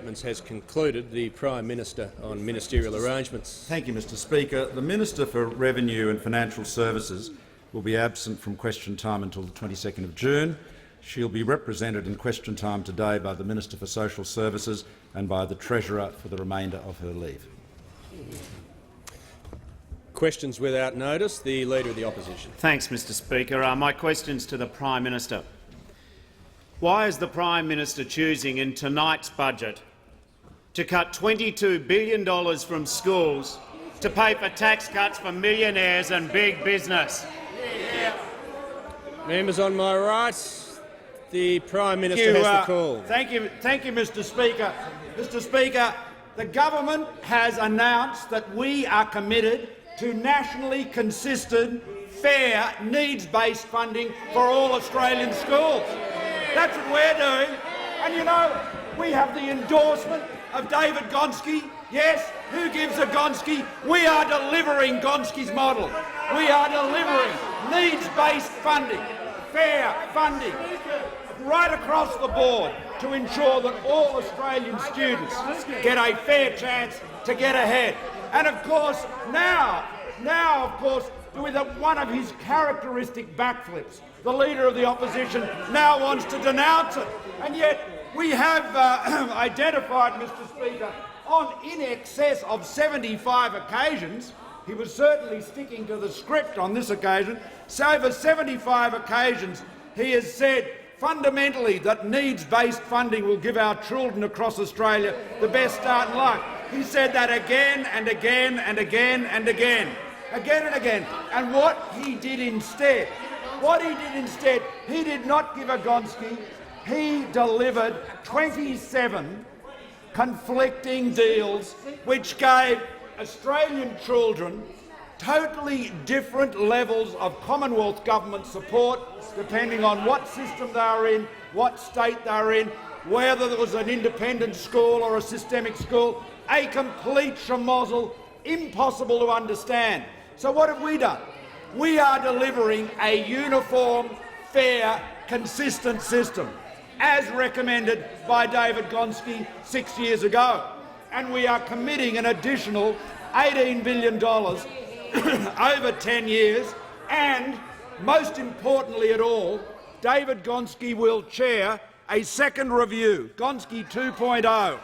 statements has concluded. The Prime Minister on ministerial arrangements. Thank you, Mr Speaker. The Minister for Revenue and Financial Services will be absent from question time until the 22nd of June. She'll be represented in question time today by the Minister for Social Services and by the Treasurer for the remainder of her leave. Questions without notice. The Leader of the Opposition. Thanks, Mr Speaker. My question's to the Prime Minister. Why is the Prime Minister choosing in tonight's budget to cut $22 billion from schools to pay for tax cuts for millionaires and big business? Members on my right. The Prime Minister has the call. Thank you, Mr Speaker. Mr Speaker, the government has announced that we are committed to nationally consistent, fair, needs-based funding for all Australian schools. That's what we're doing. And, you know, we have the endorsement of David Gonski. Yes, who gives a Gonski? We are delivering Gonski's model. We are delivering needs-based funding, fair funding, right across the board to ensure that all Australian students get a fair chance to get ahead. And of course, now, with one of his characteristic backflips, the Leader of the Opposition now wants to denounce it. And yet we have identified, Mr Speaker, on in excess of 75 occasions, he was certainly sticking to the script on this occasion, so over 75 occasions he has said fundamentally that needs-based funding will give our children across Australia the best start in life. He said that again and again and again and again, and again. And what he did instead, he did not give a Gonski. He delivered 27 conflicting deals which gave Australian children totally different levels of Commonwealth government support depending on what system they are in, what state they are in, whether there was an independent school or a systemic school, a complete schmozzle, impossible to understand. So what have we done? We are delivering a uniform, fair, consistent system, as recommended by David Gonski 6 years ago. And we are committing an additional $18 billion over 10 years, and, most importantly at all, David Gonski will chair a second review, Gonski 2.0,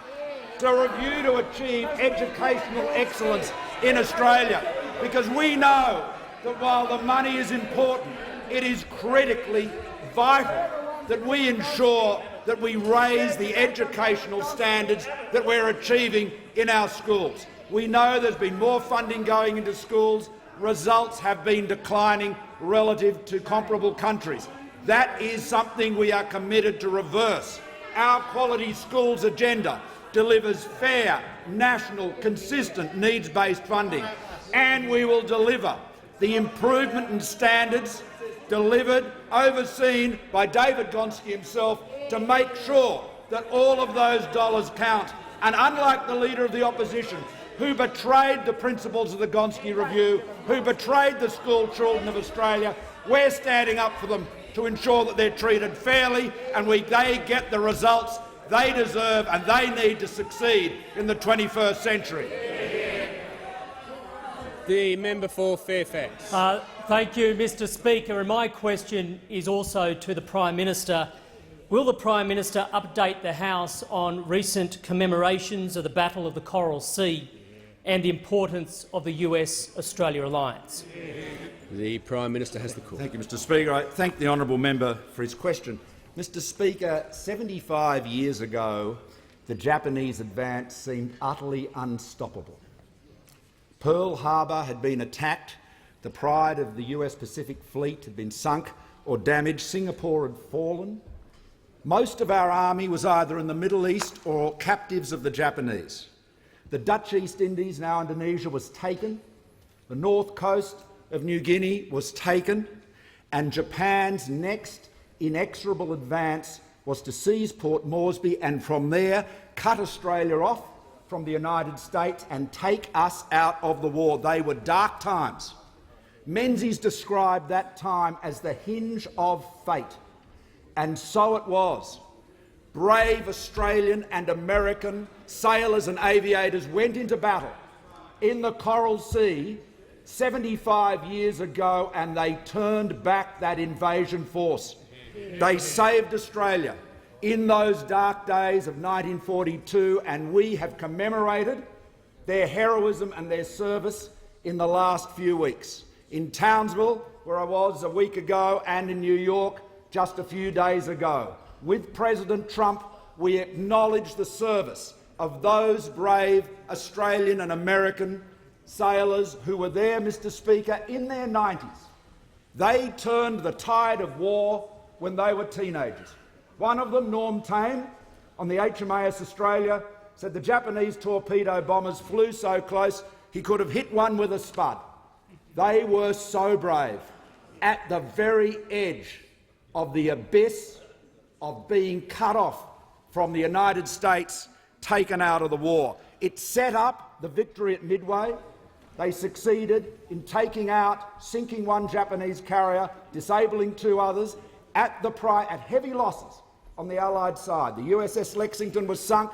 to review to achieve educational excellence in Australia, because we know that while the money is important, it is critically vital that we ensure that we raise the educational standards that we're achieving in our schools. We know there's been more funding going into schools. Results have been declining relative to comparable countries. That is something we are committed to reverse. Our Quality Schools agenda delivers fair, national, consistent, needs-based funding, and we will deliver the improvement in standards delivered, overseen by David Gonski himself, to make sure that all of those dollars count. And unlike the Leader of the Opposition, who betrayed the principles of the Gonski Review, who betrayed the school children of Australia, we're standing up for them to ensure that they're treated fairly and they get the results they deserve and they need to succeed in the 21st century. The member for Fairfax. Thank you, Mr Speaker. And my question is also to the Prime Minister. Will the Prime Minister update the House on recent commemorations of the Battle of the Coral Sea and the importance of the US-Australia alliance? The Prime Minister has the call. Thank you, Mr Speaker. I thank the honourable member for his question. Mr Speaker, 75 years ago, the Japanese advance seemed utterly unstoppable. Pearl Harbor had been attacked, the pride of the US Pacific Fleet had been sunk or damaged, Singapore had fallen. Most of our army was either in the Middle East or captives of the Japanese. The Dutch East Indies, now Indonesia, was taken. The north coast of New Guinea was taken. And Japan's next inexorable advance was to seize Port Moresby and from there cut Australia off from the United States and take us out of the war. They were dark times. Menzies described that time as the hinge of fate. And so it was. brave Australian and American sailors and aviators went into battle in the Coral Sea 75 years ago, and they turned back that invasion force. They saved Australia in those dark days of 1942, and we have commemorated their heroism and their service in the last few weeks. In Townsville, where I was a week ago, and in New York just a few days ago. With President Trump, we acknowledge the service of those brave Australian and American sailors who were there, Mr Speaker, in their 90s. They turned the tide of war when they were teenagers. One of them, Norm Tame, on the HMAS Australia, said the Japanese torpedo bombers flew so close he could have hit one with a spud. They were so brave, at the very edge of the abyss of being cut off from the United States, taken out of the war. It set up the victory at Midway. They succeeded in taking out, sinking one Japanese carrier, disabling two others, at heavy losses on the Allied side. The USS Lexington was sunk,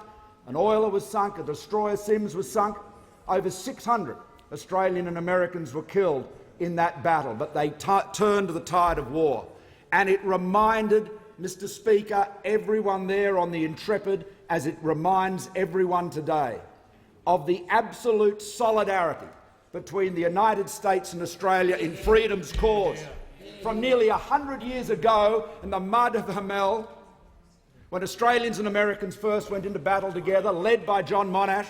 an oiler was sunk, a destroyer Sims was sunk. Over 600 Australian and Americans were killed in that battle, but they turned the tide of war. And it reminded, Mr Speaker, everyone there on the Intrepid, as it reminds everyone today, of the absolute solidarity between the United States and Australia in freedom's cause. From nearly 100 years ago in the mud of Hamel, when Australians and Americans first went into battle together, led by John Monash,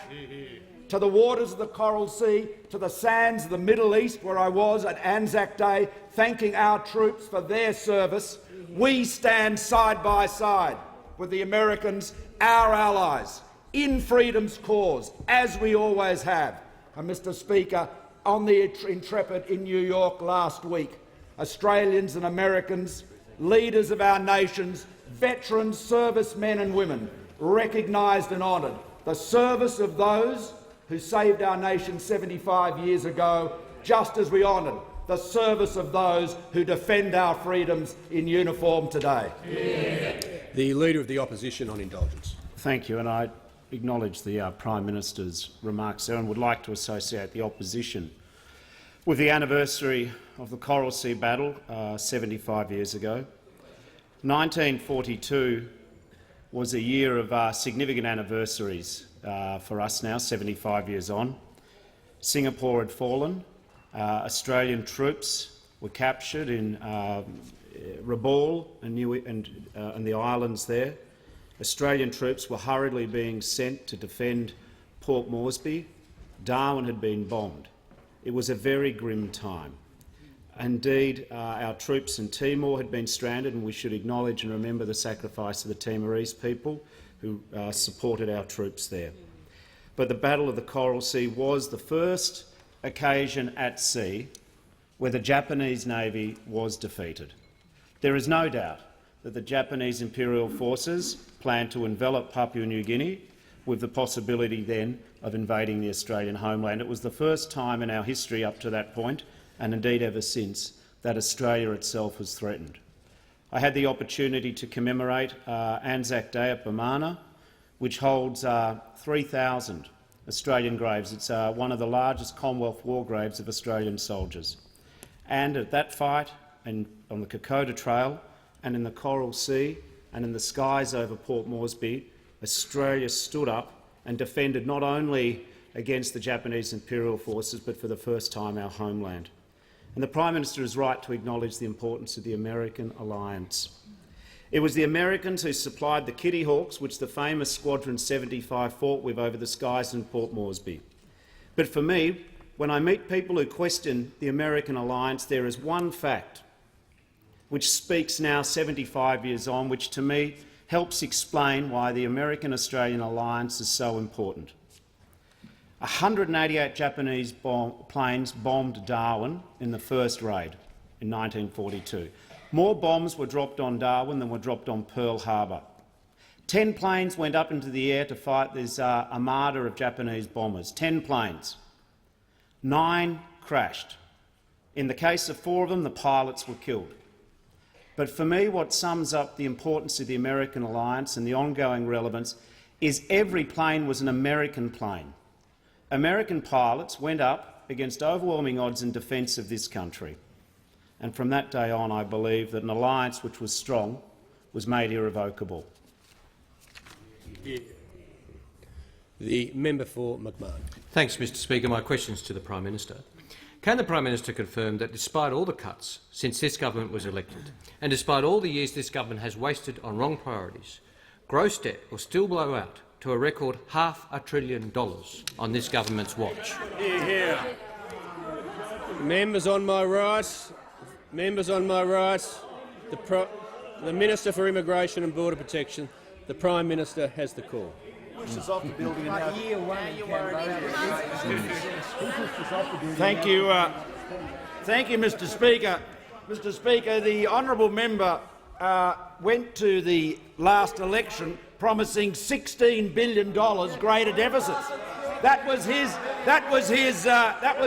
to the waters of the Coral Sea, to the sands of the Middle East, where I was at Anzac Day, thanking our troops for their service, we stand side by side with the Americans, our allies, in freedom's cause, as we always have. And Mr Speaker, on the Intrepid in New York last week, Australians and Americans, leaders of our nations, veterans, servicemen and women, recognised and honoured the service of those who saved our nation 75 years ago, just as we honoured the service of those who defend our freedoms in uniform today. The Leader of the Opposition on indulgence. Thank you, and I acknowledge the Prime Minister's remarks there and would like to associate the opposition with the anniversary of the Coral Sea battle 75 years ago. 1942 was a year of significant anniversaries for us now, 75 years on. Singapore had fallen. Australian troops were captured in Rabaul and the islands there. Australian troops were hurriedly being sent to defend Port Moresby. Darwin had been bombed. It was a very grim time. Indeed, our troops in Timor had been stranded, and we should acknowledge and remember the sacrifice of the Timorese people who supported our troops there. But the Battle of the Coral Sea was the first occasion at sea where the Japanese Navy was defeated. There is no doubt that the Japanese imperial forces planned to envelop Papua New Guinea, with the possibility then of invading the Australian homeland. It was the first time in our history up to that point, and indeed ever since, that Australia itself was threatened. I had the opportunity to commemorate Anzac Day at Bamana, which holds 3,000 Australian graves. It's one of the largest Commonwealth war graves of Australian soldiers. And at that fight, and on the Kokoda Trail, and in the Coral Sea, and in the skies over Port Moresby, Australia stood up and defended not only against the Japanese imperial forces, but for the first time our homeland. And the Prime Minister is right to acknowledge the importance of the American alliance. It was the Americans who supplied the Kitty Hawks, which the famous Squadron 75 fought with over the skies in Port Moresby. But for me, when I meet people who question the American alliance, there is one fact which speaks now 75 years on, which to me helps explain why the American-Australian alliance is so important. 188 Japanese planes bombed Darwin in the first raid in 1942. More bombs were dropped on Darwin than were dropped on Pearl Harbor. 10 planes went up into the air to fight this armada of Japanese bombers. 10 planes. 9 crashed. In the case of 4 of them, the pilots were killed. But for me, what sums up the importance of the American alliance and the ongoing relevance is every plane was an American plane. American pilots went up against overwhelming odds in defence of this country. And from that day on, I believe that an alliance which was strong was made irrevocable. The member for McMahon. Thanks, Mr Speaker. My question is to the Prime Minister. Can the Prime Minister confirm that despite all the cuts since this government was elected, and despite all the years this government has wasted on wrong priorities, gross debt will still blow out to a record $500 billion on this government's watch? Members on my right. Members on my right. The Minister for Immigration and Border Protection. The Prime Minister has the call. Thank you, Mr Speaker. Mr Speaker, the honourable member went to the last election promising $16 billion greater deficits. That was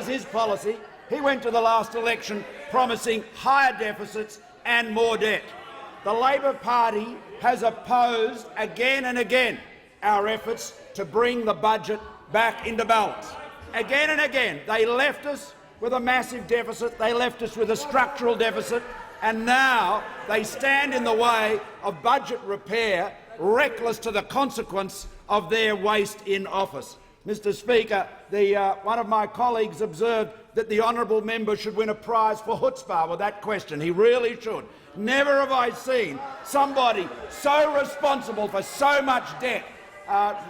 his policy. He went to the last election promising higher deficits and more debt. The Labor Party has opposed again and again our efforts to bring the budget back into balance. Again and again, they left us with a massive deficit, they left us with a structural deficit, and now they stand in the way of budget repair, reckless to the consequence of their waste in office. Mr Speaker, one of my colleagues observed that the honourable member should win a prize for chutzpah with that question. He really should. Never have I seen somebody so responsible for so much debt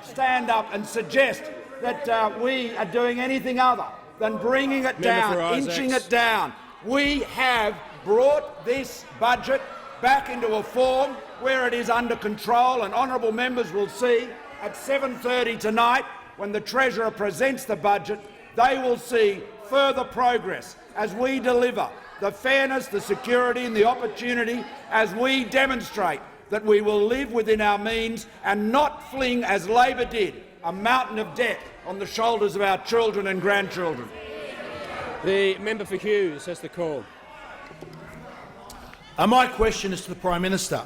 stand up and suggest that we are doing anything other than bringing it down, inching it down. We have brought this budget back into a form where it is under control, and honourable members will see at 7:30 tonight, when the Treasurer presents the budget, they will see further progress as we deliver the fairness, the security and the opportunity, as we demonstrate that we will live within our means and not fling, as Labor did, a mountain of debt on the shoulders of our children and grandchildren. The member for Hughes has the call. My question is to the Prime Minister.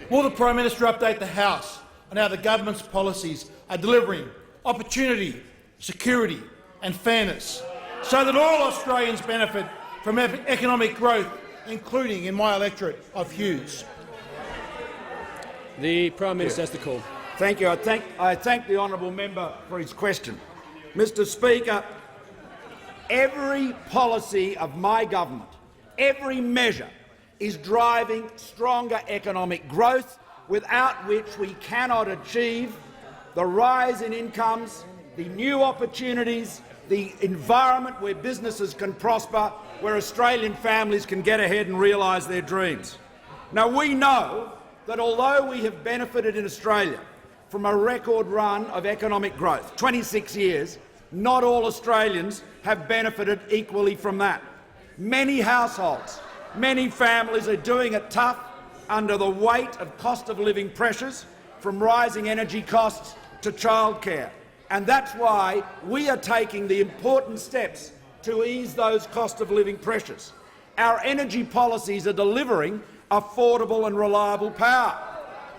Will the Prime Minister update the House on how the government's policies are delivering opportunity, security and fairness, so that all Australians benefit from economic growth, including in my electorate of Hughes? The Prime Minister has the call. Thank you. I thank the honourable member for his question. Mr Speaker, every policy of my government, every measure is driving stronger economic growth, without which we cannot achieve the rise in incomes, the new opportunities, the environment where businesses can prosper, where Australian families can get ahead and realise their dreams. Now, we know that although we have benefited in Australia from a record run of economic growth, 26 years, not all Australians have benefited equally from that. Many households, many families are doing it tough under the weight of cost of living pressures, from rising energy costs to childcare. And that's why we are taking the important steps to ease those cost of living pressures. Our energy policies are delivering affordable and reliable power.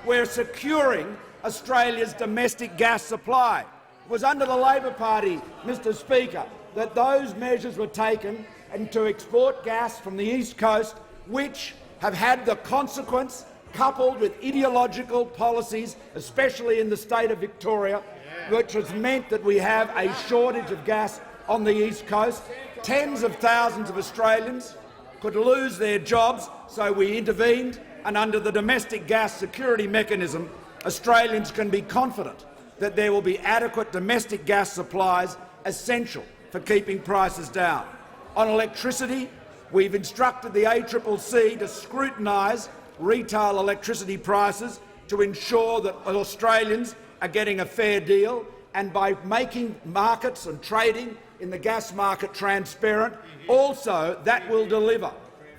We're securing Australia's domestic gas supply. It was under the Labor Party, Mr Speaker, that those measures were taken and to export gas from the East Coast, which have had the consequence, coupled with ideological policies, especially in the state of Victoria, which has meant that we have a shortage of gas on the East Coast. Tens of thousands of Australians could lose their jobs, so we intervened, and under the domestic gas security mechanism, Australians can be confident that there will be adequate domestic gas supplies, essential for keeping prices down. On electricity, we've instructed the ACCC to scrutinise retail electricity prices to ensure that Australians are getting a fair deal, and by making markets and trading in the gas market transparent, also that will deliver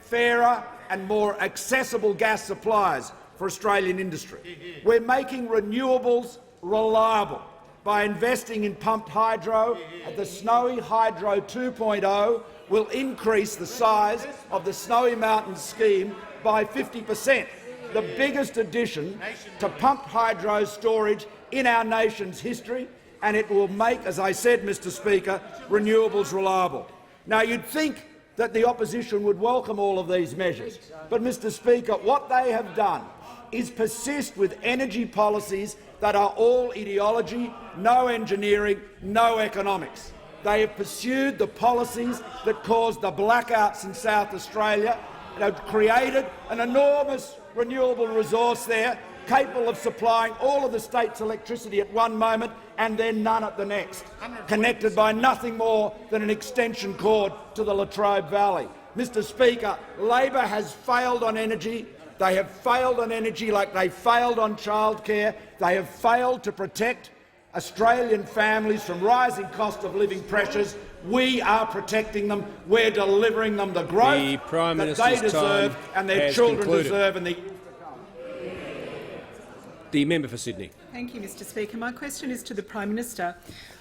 fairer and more accessible gas supplies for Australian industry. We're making renewables reliable by investing in pumped hydro. The Snowy Hydro 2.0 will increase the size of the Snowy Mountains scheme by 50%, the biggest addition to pumped hydro storage in our nation's history, and it will make, as I said, Mr Speaker, renewables reliable. Now, you'd think that the opposition would welcome all of these measures, but, Mr Speaker, what they have done is persist with energy policies that are all ideology, no engineering, no economics. They have pursued the policies that caused the blackouts in South Australia and have created an enormous renewable resource there, capable of supplying all of the state's electricity at one moment and then none at the next, connected by nothing more than an extension cord to the Latrobe Valley. Mr Speaker, Labor has failed on energy. They have failed on energy like they failed on childcare. They have failed to protect Australian families from rising cost of living pressures. We are protecting them. We're delivering them the growth that they deserve and their children deserve. And the member for Sydney. Thank you, Mr Speaker. My question is to the Prime Minister.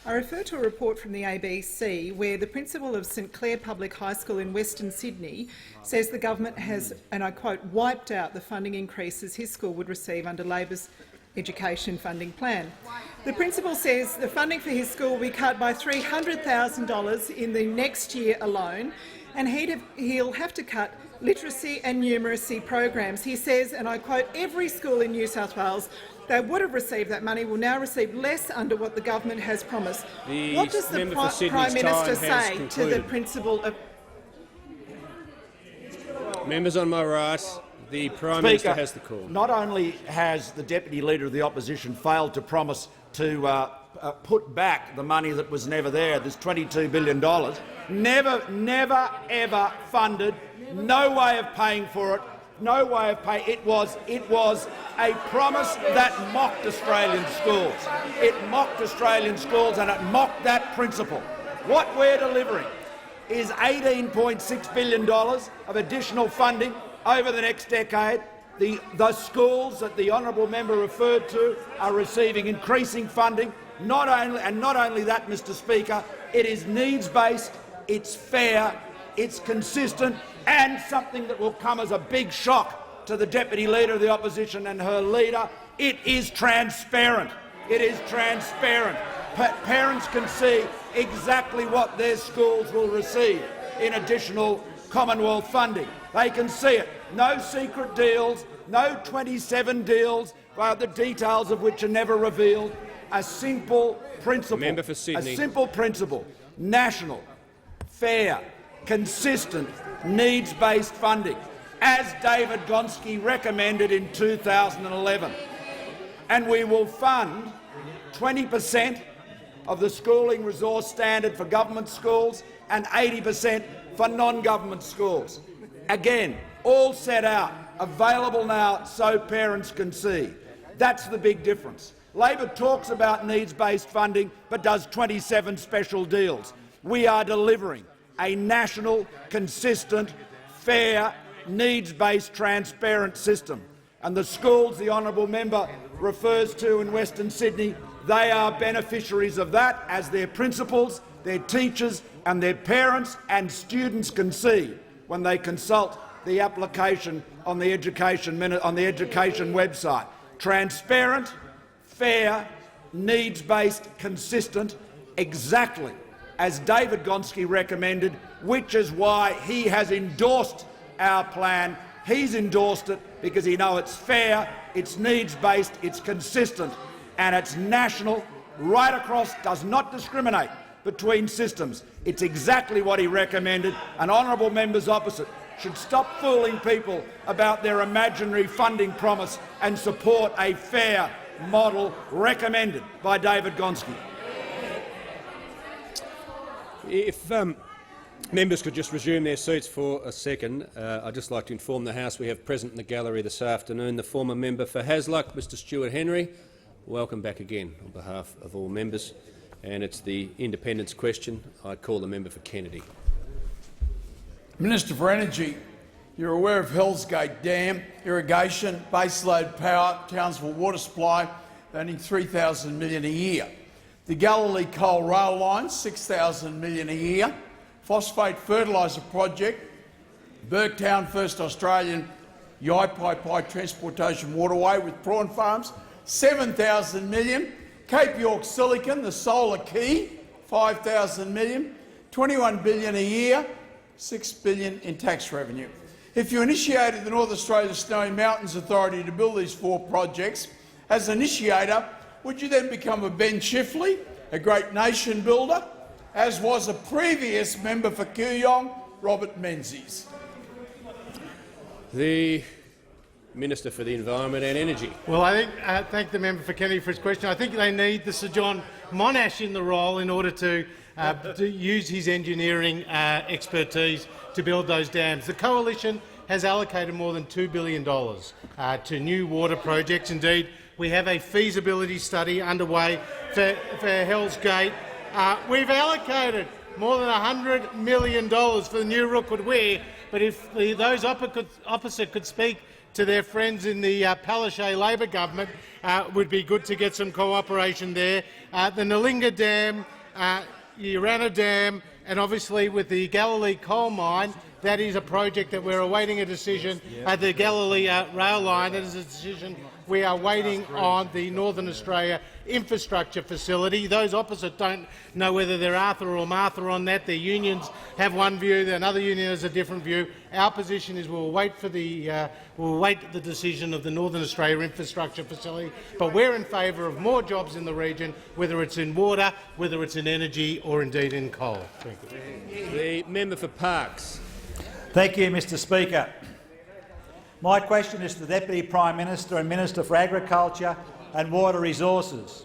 I refer to a report from the ABC where the principal of St Clair Public High School in Western Sydney says the government has, and I quote, wiped out the funding increases his school would receive under Labor's education funding plan. The principal says the funding for his school will be cut by $300,000 in the next year alone, and he'll have to cut literacy and numeracy programs. He says, and I quote, every school in New South Wales that would have received that money will now receive less under what the government has promised. What does the Prime Minister say to the principal of... Members on my right, the Prime Minister has the call. Not only has the Deputy Leader of the Opposition failed to promise to put back the money that was never there, this $22 billion, never ever funded, no way of paying for it, no way of pay. It was a promise that mocked Australian schools. It mocked Australian schools and it mocked that principle. What we're delivering is $18.6 billion of additional funding over the next decade. The schools that the honourable member referred to are receiving increasing funding. Not only that, Mr Speaker, it is needs-based, it's fair, it's consistent, and something that will come as a big shock to the Deputy Leader of the Opposition and her leader. It is transparent. It is transparent. Parents can see exactly what their schools will receive in additional Commonwealth funding. They can see it. No secret deals, no 27 deals, the details of which are never revealed. A simple principle. Member for Sydney. A simple principle. National, fair, consistent, needs-based funding, as David Gonski recommended in 2011. And we will fund 20% of the schooling resource standard for government schools and 80% for non-government schools. Again, all set out, available now so parents can see. That's the big difference. Labor talks about needs-based funding but does 27 special deals. We are delivering a national, consistent, fair, needs-based, transparent system. And the schools the honourable member refers to in Western Sydney, they are beneficiaries of that, as their principals, their teachers and their parents and students can see when they consult the application on the education website. Transparent, fair, needs-based, consistent, exactly as David Gonski recommended, which is why he has endorsed our plan. He's endorsed it because he knows it's fair, it's needs-based, it's consistent and it's national, right across, does not discriminate between systems. It's exactly what he recommended, and honourable members opposite should stop fooling people about their imaginary funding promise and support a fair model recommended by David Gonski. If members could just resume their seats for a second, I'd just like to inform the House we have present in the gallery this afternoon the former member for Hasluck, Mr Stuart Henry. Welcome back again on behalf of all members. And it's the independence question. I call the member for Kennedy. Minister for Energy, you're aware of Hells Gate Dam, irrigation, baseload power, Townsville water supply, earning $3,000 million a year. The Galilee Coal Rail Line, $6,000 million a year. Phosphate fertiliser project, Burketown First Australian Yaipai Transportation Waterway with prawn farms, $7,000 million. Cape York Silicon, the solar key, $5,000 million. $21 billion a year, $6 billion in tax revenue. If you initiated the North Australia Snowy Mountains Authority to build these 4 projects, as initiator, would you then become a Ben Chifley, a great nation builder, as was a previous member for Kooyong, Robert Menzies? The Minister for the Environment and Energy. Well, I think thank the member for Kennedy for his question. I think they need the Sir John Monash in the role in order to use his engineering expertise to build those dams. The Coalition has allocated more than $2 billion to new water projects. Indeed, we have a feasibility study underway for Hell's Gate. We've allocated more than $100 million for the new Rookwood Weir, but if those opposite could speak to their friends in the Palaszczuk Labor government, would be good to get some cooperation there. The Nalinga Dam, Urana Dam, and obviously with the Galilee coal mine, that is a project that we're awaiting a decision. The Galilee rail line, that is a decision we are waiting on the Northern Australia infrastructure facility. Those opposite don't know whether they're Arthur or Martha on that. Their unions have one view, another union has a different view. Our position is we'll wait the decision of the Northern Australia infrastructure facility, but we're in favour of more jobs in the region, whether it's in water, whether it's in energy or indeed in coal. Thank you. The member for Parkes. Thank you, Mr Speaker. My question is to the Deputy Prime Minister and Minister for Agriculture and Water Resources.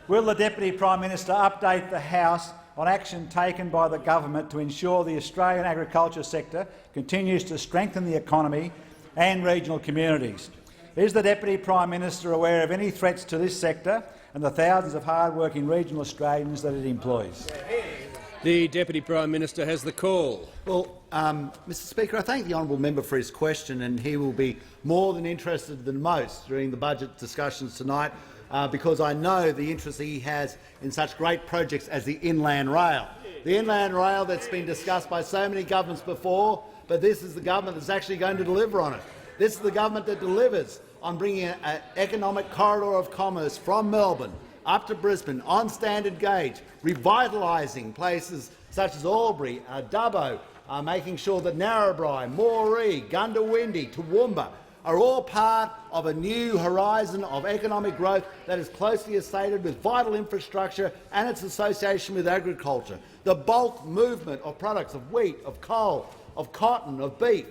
Will the Deputy Prime Minister update the House on action taken by the government to ensure the Australian agriculture sector continues to strengthen the economy and regional communities? Is the Deputy Prime Minister aware of any threats to this sector and the thousands of hard-working regional Australians that it employs? The Deputy Prime Minister has the call. Well, Mr Speaker, I thank the honourable member for his question, and he will be more than interested than most during the budget discussions tonight, because I know the interest he has in such great projects as the Inland Rail. The Inland Rail that's been discussed by so many governments before, but this is the government that's actually going to deliver on it. This is the government that delivers on bringing an economic corridor of commerce from Melbourne up to Brisbane on standard gauge, revitalising places such as Albury, Dubbo, making sure that Narrabri, Moree, Gundawindi, Toowoomba are all part of a new horizon of economic growth that is closely associated with vital infrastructure and its association with agriculture. The bulk movement of products of wheat, of coal, of cotton, of beef.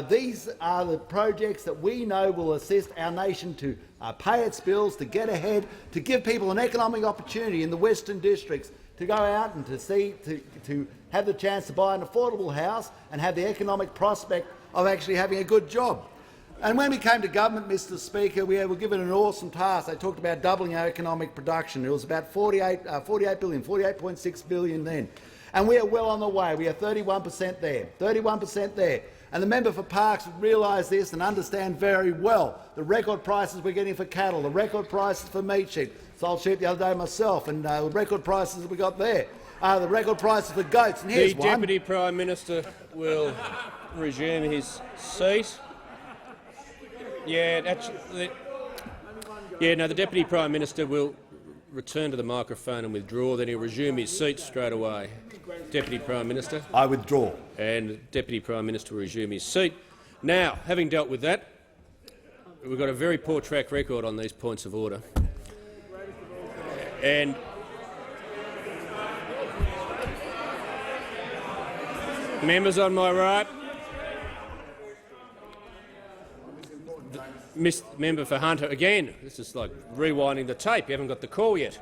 These are the projects that we know will assist our nation to pay its bills, to get ahead, to give people an economic opportunity in the Western districts to go out and to have the chance to buy an affordable house and have the economic prospect of actually having a good job. And when we came to government, Mr Speaker, we were given an awesome task. They talked about doubling our economic production. It was about 48 billion, 48.6 billion then. And we are well on the way. We are 31% there, 31% there. And the member for Parkes would realise this and understand very well the record prices we're getting for cattle, the record prices for meat sheep. Sold sheep the other day myself, and the record prices that we got there. The record prices for goats. And here's the Deputy Prime Minister will resume his seat. The Deputy Prime Minister will return to the microphone and withdraw. Then he'll resume his seat straight away. Deputy Prime Minister. I withdraw. And the Deputy Prime Minister will resume his seat. Now, having dealt with that, we've got a very poor track record on these points of order. And members on my right, member for Hunter, again, this is like rewinding the tape. You haven't got the call yet.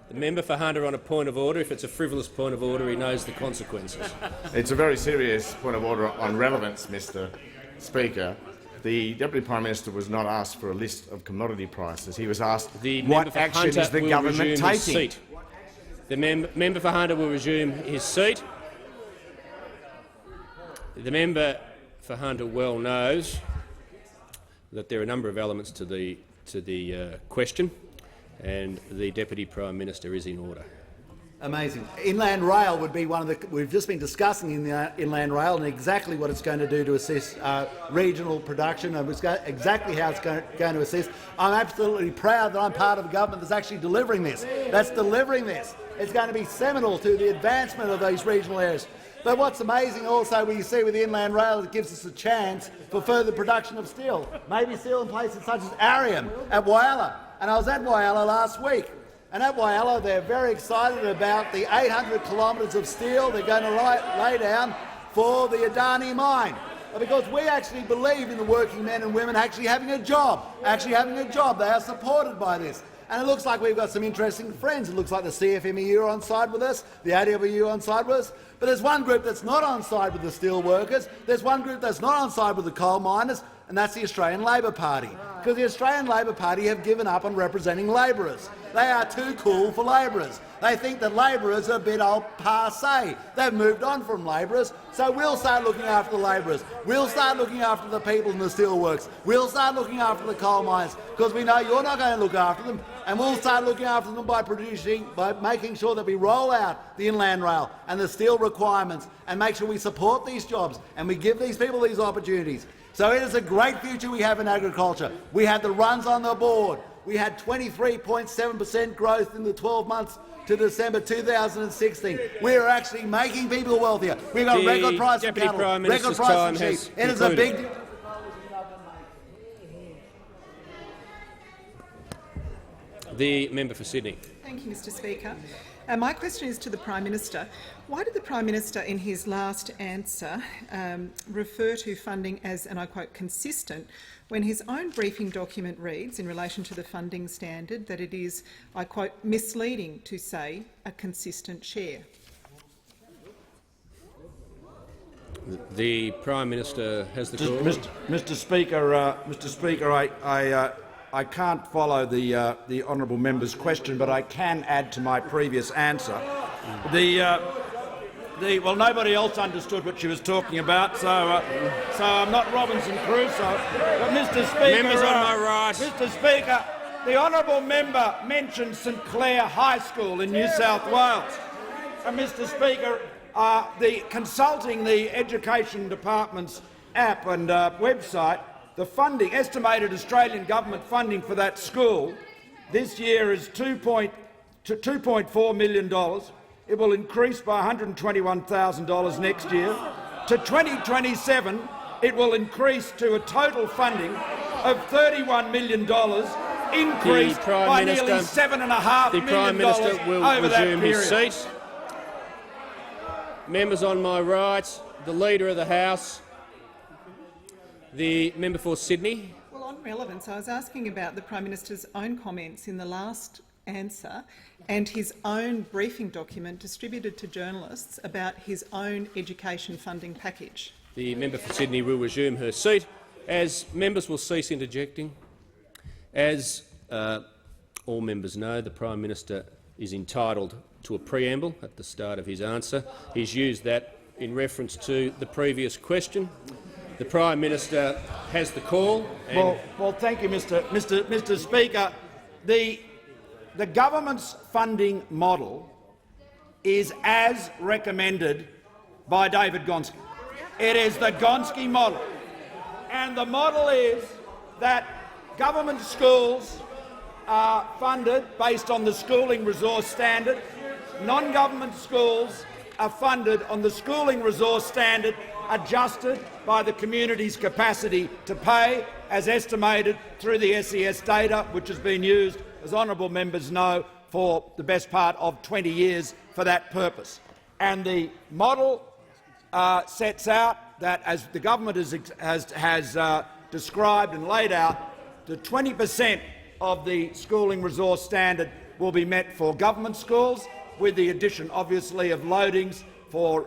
The member for Hunter on a point of order. If it's a frivolous point of order, he knows the consequences. It's a very serious point of order on relevance, Mr Speaker. The Deputy Prime Minister was not asked for a list of commodity prices. He was asked what action is the government taking. The member for Hunter will resume his seat. The member for Hunter well knows that there are a number of elements to the question, and the Deputy Prime Minister is in order. Amazing. Inland rail would be one of the. We've just been discussing inland rail and exactly what it's going to do to assist regional production and exactly how it's going to assist. I'm absolutely proud that I'm part of a government that's actually delivering this. That's delivering this. It's going to be seminal to the advancement of these regional areas. But what's amazing also, we see with the inland rail, it gives us a chance for further production of steel. Maybe steel in places such as Arium at Whyalla. And I was at Whyalla last week. And at Whyalla, they're very excited about the 800 kilometres of steel they're going to lay down for the Adani mine. Because we actually believe in the working men and women actually having a job. They are supported by this. And it looks like we've got some interesting friends. It looks like the CFMEU are on side with us, the AWU on side with us. But there's one group that's not on side with the steel workers. There's one group that's not on side with the coal miners, and that's the Australian Labor Party. Because the Australian Labor Party have given up on representing labourers. They are too cool for labourers. They think that labourers are a bit old passé. They've moved on from labourers, so we'll start looking after the labourers. We'll start looking after the people in the steelworks. We'll start looking after the coal mines, because we know you're not going to look after them, and we'll start looking after them by making sure that we roll out the inland rail and the steel requirements and make sure we support these jobs and we give these people these opportunities. So it is a great future we have in agriculture. We had the runs on the board. We had 23.7% growth in the 12 months to December 2016. We are actually making people wealthier. We've got record price of cattle, record price of sheep. It is a big. The member for Sydney. Thank you, Mr Speaker. My question is to the Prime Minister. Why did the Prime Minister in his last answer refer to funding as, and I quote, consistent, when his own briefing document reads, in relation to the funding standard, that it is, I quote, misleading to say a consistent share? The Prime Minister has the call. Mr Speaker, I can't follow the honourable member's question, but I can add to my previous answer. Well, nobody else understood what she was talking about, so I'm not Robinson Crusoe. But Mr Speaker, members on my right. Mr Speaker, the honourable member mentioned St Clair High School in New South Wales. And Mr Speaker, consulting the Education Department's app and website, the funding, estimated Australian government funding for that school this year is $2.4 million. It will increase by $121,000 next year. To 2027, it will increase to a total funding of $31 million, increased by nearly $7.5 million. The Prime Minister will resume his seat. Members on my right, the Leader of the House, the member for Sydney. Well, on relevance, I was asking about the Prime Minister's own comments in the last answer and his own briefing document distributed to journalists about his own education funding package. The member for Sydney will resume her seat. As members will cease interjecting. As all members know, the Prime Minister is entitled to a preamble at the start of his answer. He's used that in reference to the previous question. The Prime Minister has the call. Well, thank you, Mr Speaker. The government's funding model is as recommended by David Gonski. It is the Gonski model. And the model is that government schools are funded based on the schooling resource standard. Non-government schools are funded on the schooling resource standard adjusted by the community's capacity to pay, as estimated through the SES data, which has been used, as honourable members know, for the best part of 20 years for that purpose. And the model sets out that, as the government has described and laid out, the 20% of the schooling resource standard will be met for government schools, with the addition, obviously, of loadings for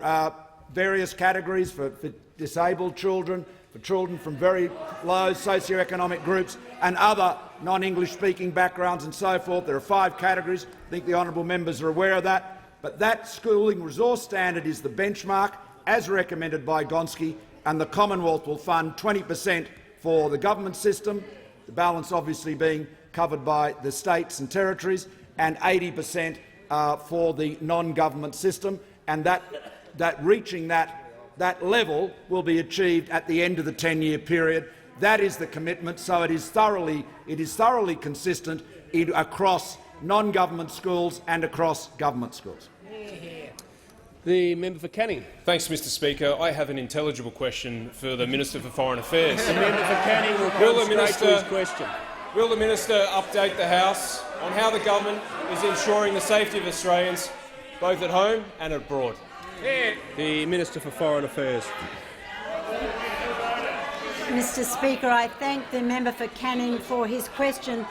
various categories, for disabled children, for children from very low socioeconomic groups and other non-English speaking backgrounds and so forth. There are 5 categories. I think the honourable members are aware of that. But that schooling resource standard is the benchmark, as recommended by Gonski, and the Commonwealth will fund 20% for the government system, the balance obviously being covered by the states and territories, and 80% for the non-government system, and that reaching that level will be achieved at the end of the 10-year period. That is the commitment, so it is thoroughly consistent across non-government schools and across government schools. The member for Canning. Thanks, Mr Speaker. I have an intelligible question for the Minister for Foreign Affairs. The member for Canning will come straight to his question. Will the Minister update the House on how the government is ensuring the safety of Australians, both at home and abroad? The Minister for Foreign Affairs. Mr Speaker, I thank the member for Canning for his question,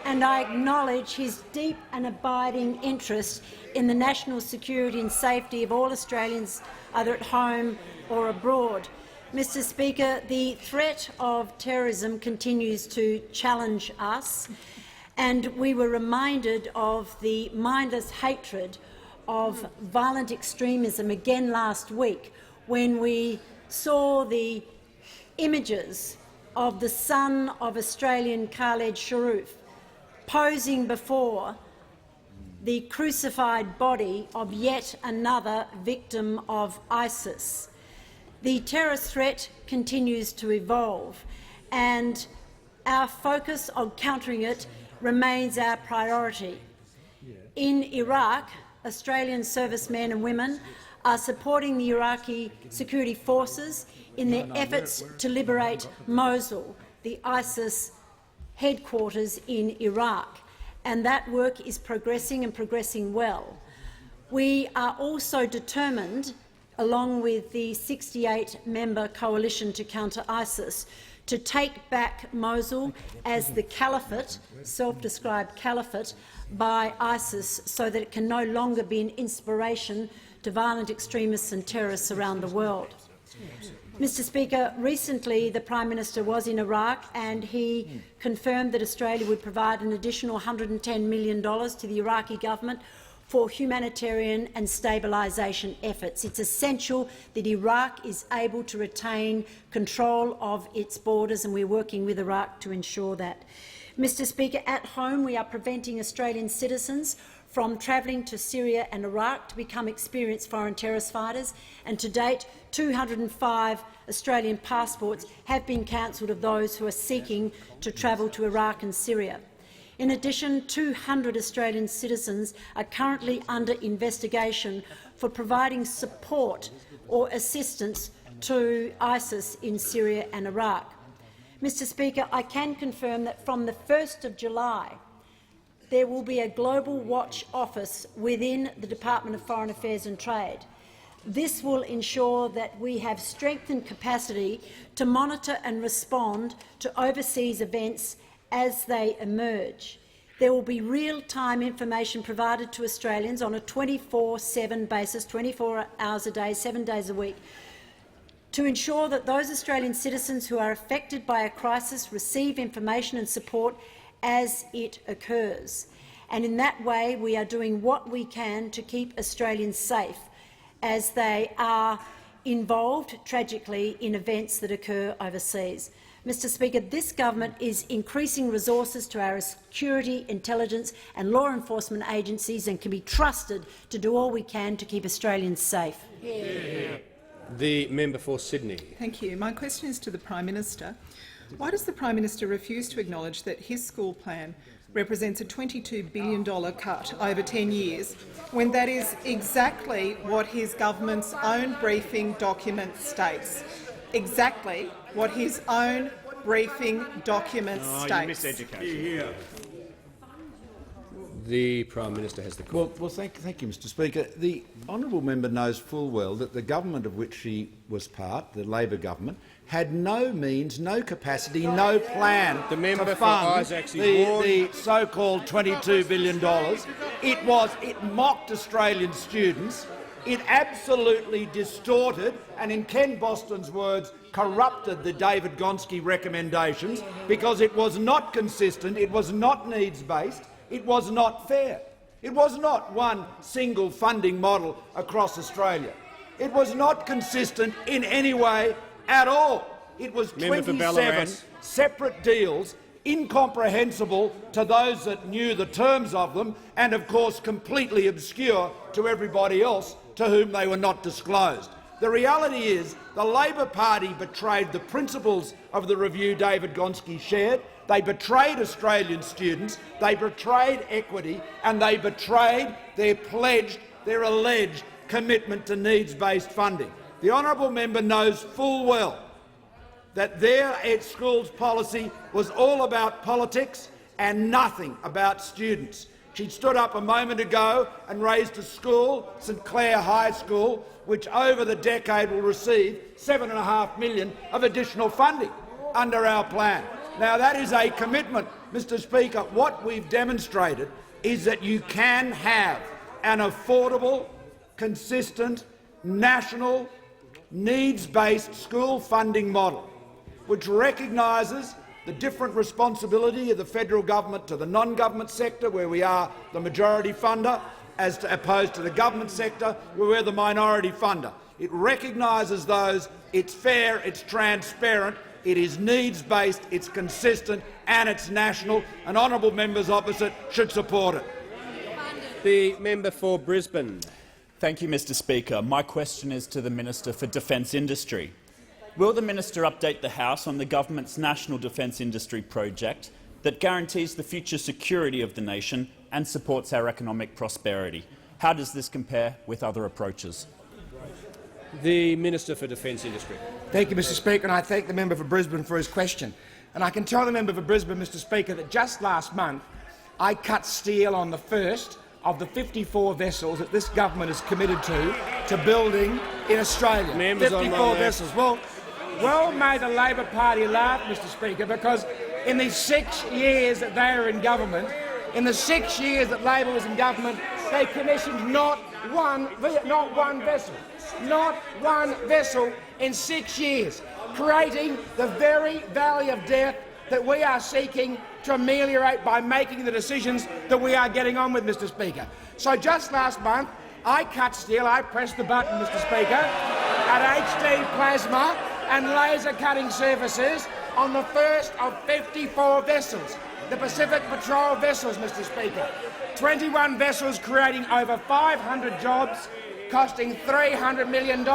and I acknowledge his deep and abiding interest in the national security and safety of all Australians, either at home or abroad. Mr Speaker, the threat of terrorism continues to challenge us, and we were reminded of the mindless hatred of violent extremism again last week when we saw the images of the son of Australian Khaled Sharif posing before the crucified body of yet another victim of ISIS. The terrorist threat continues to evolve, and our focus on countering it remains our priority. In Iraq, Australian servicemen and women are supporting the Iraqi security forces in their efforts to liberate Mosul, the ISIS headquarters in Iraq, and that work is progressing and progressing well. We are also determined, along with the 68-member coalition to counter ISIS, to take back Mosul as the caliphate, self-described caliphate, by ISIS so that it can no longer be an inspiration to violent extremists and terrorists around the world. Mr Speaker, recently the Prime Minister was in Iraq and he confirmed that Australia would provide an additional $110 million to the Iraqi government for humanitarian and stabilisation efforts. It's essential that Iraq is able to retain control of its borders, and we're working with Iraq to ensure that. Mr Speaker, at home we are preventing Australian citizens from travelling to Syria and Iraq to become experienced foreign terrorist fighters, and to date 205 Australian passports have been cancelled of those who are seeking to travel to Iraq and Syria. In addition, 200 Australian citizens are currently under investigation for providing support or assistance to ISIS in Syria and Iraq. Mr Speaker, I can confirm that from the 1st of July there will be a Global Watch Office within the Department of Foreign Affairs and Trade. This will ensure that we have strengthened capacity to monitor and respond to overseas events as they emerge. There will be real-time information provided to Australians on a 24/7 basis, 24 hours a day, 7 days a week, to ensure that those Australian citizens who are affected by a crisis receive information and support as it occurs. And in that way we are doing what we can to keep Australians safe as they are involved, tragically, in events that occur overseas. Mr Speaker, this government is increasing resources to our security, intelligence and law enforcement agencies and can be trusted to do all we can to keep Australians safe. The member for Sydney. Thank you. My question is to the Prime Minister. Why does the Prime Minister refuse to acknowledge that his school plan represents a $22 billion cut over 10 years, when that is exactly what his government's own briefing document states? Exactly what his own briefing document states. You miseducation. The Prime Minister has the call. Well, thank you, Mr Speaker. The honourable member knows full well that the government of which she was part, the Labor government, had no means, no capacity, no plan to fund the so-called $22 billion. It mocked Australian students. It absolutely distorted and, in Ken Boston's words, corrupted the David Gonski recommendations because it was not consistent, it was not needs-based, it was not fair. It was not one single funding model across Australia. It was not consistent in any way at all. It was 27 separate deals incomprehensible to those that knew the terms of them, and of course completely obscure to everybody else to whom they were not disclosed. The reality is the Labor Party betrayed the principles of the review David Gonski shared. They betrayed Australian students, they betrayed equity, and they betrayed their alleged commitment to needs-based funding. The honourable member knows full well that their schools policy was all about politics and nothing about students. She stood up a moment ago and raised a school, St Clair High School, which over the decade will receive $7.5 million of additional funding under our plan. Now, that is a commitment, Mr Speaker. What we've demonstrated is that you can have an affordable, consistent, national, needs-based school funding model which recognises the different responsibility of the federal government to the non-government sector, where we are the majority funder, as opposed to the government sector, where we're the minority funder. It recognises those. It's fair, it's transparent, it is needs-based, it's consistent and it's national, and honourable members opposite should support it. The member for Brisbane. Thank you, Mr Speaker. My question is to the Minister for Defence Industry. Will the minister update the House on the government's National Defence Industry project that guarantees the future security of the nation and supports our economic prosperity? How does this compare with other approaches? The Minister for Defence Industry. Thank you, Mr Speaker, and I thank the member for Brisbane for his question. And I can tell the member for Brisbane, Mr Speaker, that just last month I cut steel on the first of the 54 vessels that this government is committed to building in Australia. 54 vessels. Well, may the Labor Party laugh, Mr Speaker, because in the 6 years that they are in government, in the 6 years that Labor was in government, they commissioned not one vessel in 6 years, creating the very valley of death that we are seeking to ameliorate by making the decisions that we are getting on with, Mr Speaker. So just last month, I cut steel, I pressed the button, Mr Speaker, at HD plasma and laser cutting surfaces on the first of 54 vessels, the Pacific Patrol vessels, Mr Speaker. 21 vessels creating over 500 jobs, costing $300 million.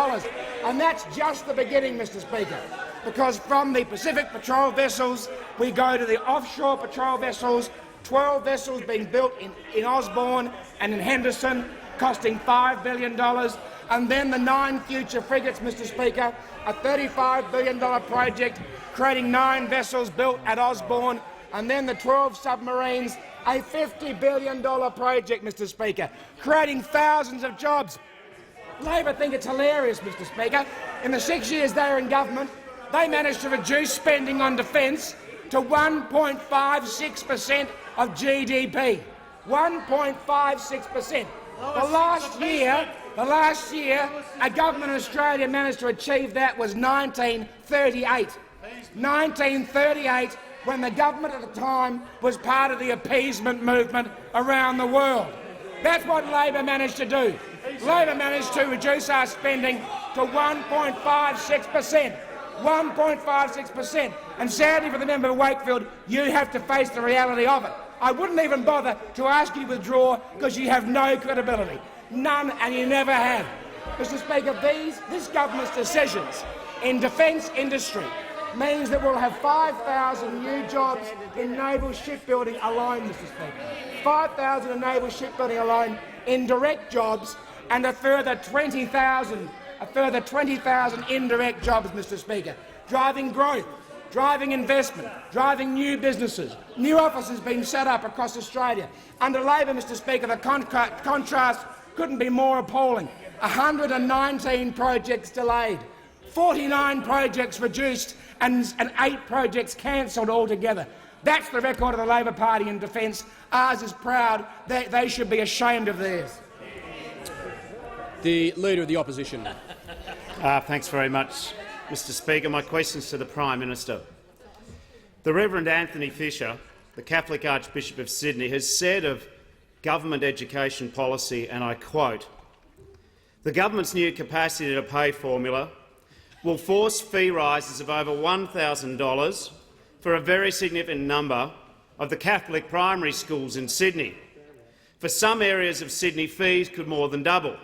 And that's just the beginning, Mr Speaker, because from the Pacific Patrol vessels we go to the offshore patrol vessels, 12 vessels being built in Osborne and in Henderson, costing $5 billion, and then the 9 future frigates, Mr Speaker, a $35 billion project creating 9 vessels built at Osborne, and then the 12 submarines, a $50 billion project, Mr Speaker, creating thousands of jobs. Labor think it's hilarious, Mr Speaker. In the 6 years they were in government, they managed to reduce spending on defence to 1.56% of GDP. 1.56%. The last year a government in Australia managed to achieve that was 1938. 1938, when the government at the time was part of the appeasement movement around the world. That's what Labor managed to do. Labor managed to reduce our spending to 1.56%. 1.56%. And sadly for the member of Wakefield, you have to face the reality of it. I wouldn't even bother to ask you to withdraw because you have no credibility. None, and you never have. Mr Speaker, this government's decisions in defence industry means that we'll have 5,000 new jobs in naval shipbuilding alone, Mr Speaker. 5,000 in naval shipbuilding alone in direct jobs, and a further 20,000 indirect jobs, Mr Speaker, driving growth, driving investment, driving new businesses, new offices being set up across Australia. Under Labor, Mr Speaker, the contrast couldn't be more appalling. 119 projects delayed, 49 projects reduced, and 8 projects cancelled altogether. That's the record of the Labor Party in defence. Ours is proud. They should be ashamed of theirs. The Leader of the Opposition. Thanks very much, Mr Speaker. My question is to the Prime Minister. The Reverend Anthony Fisher, the Catholic Archbishop of Sydney, has said of government education policy, and I quote, "The government's new capacity to pay formula will force fee rises of over $1,000 for a very significant number of the Catholic primary schools in Sydney. For some areas of Sydney, fees could more than double.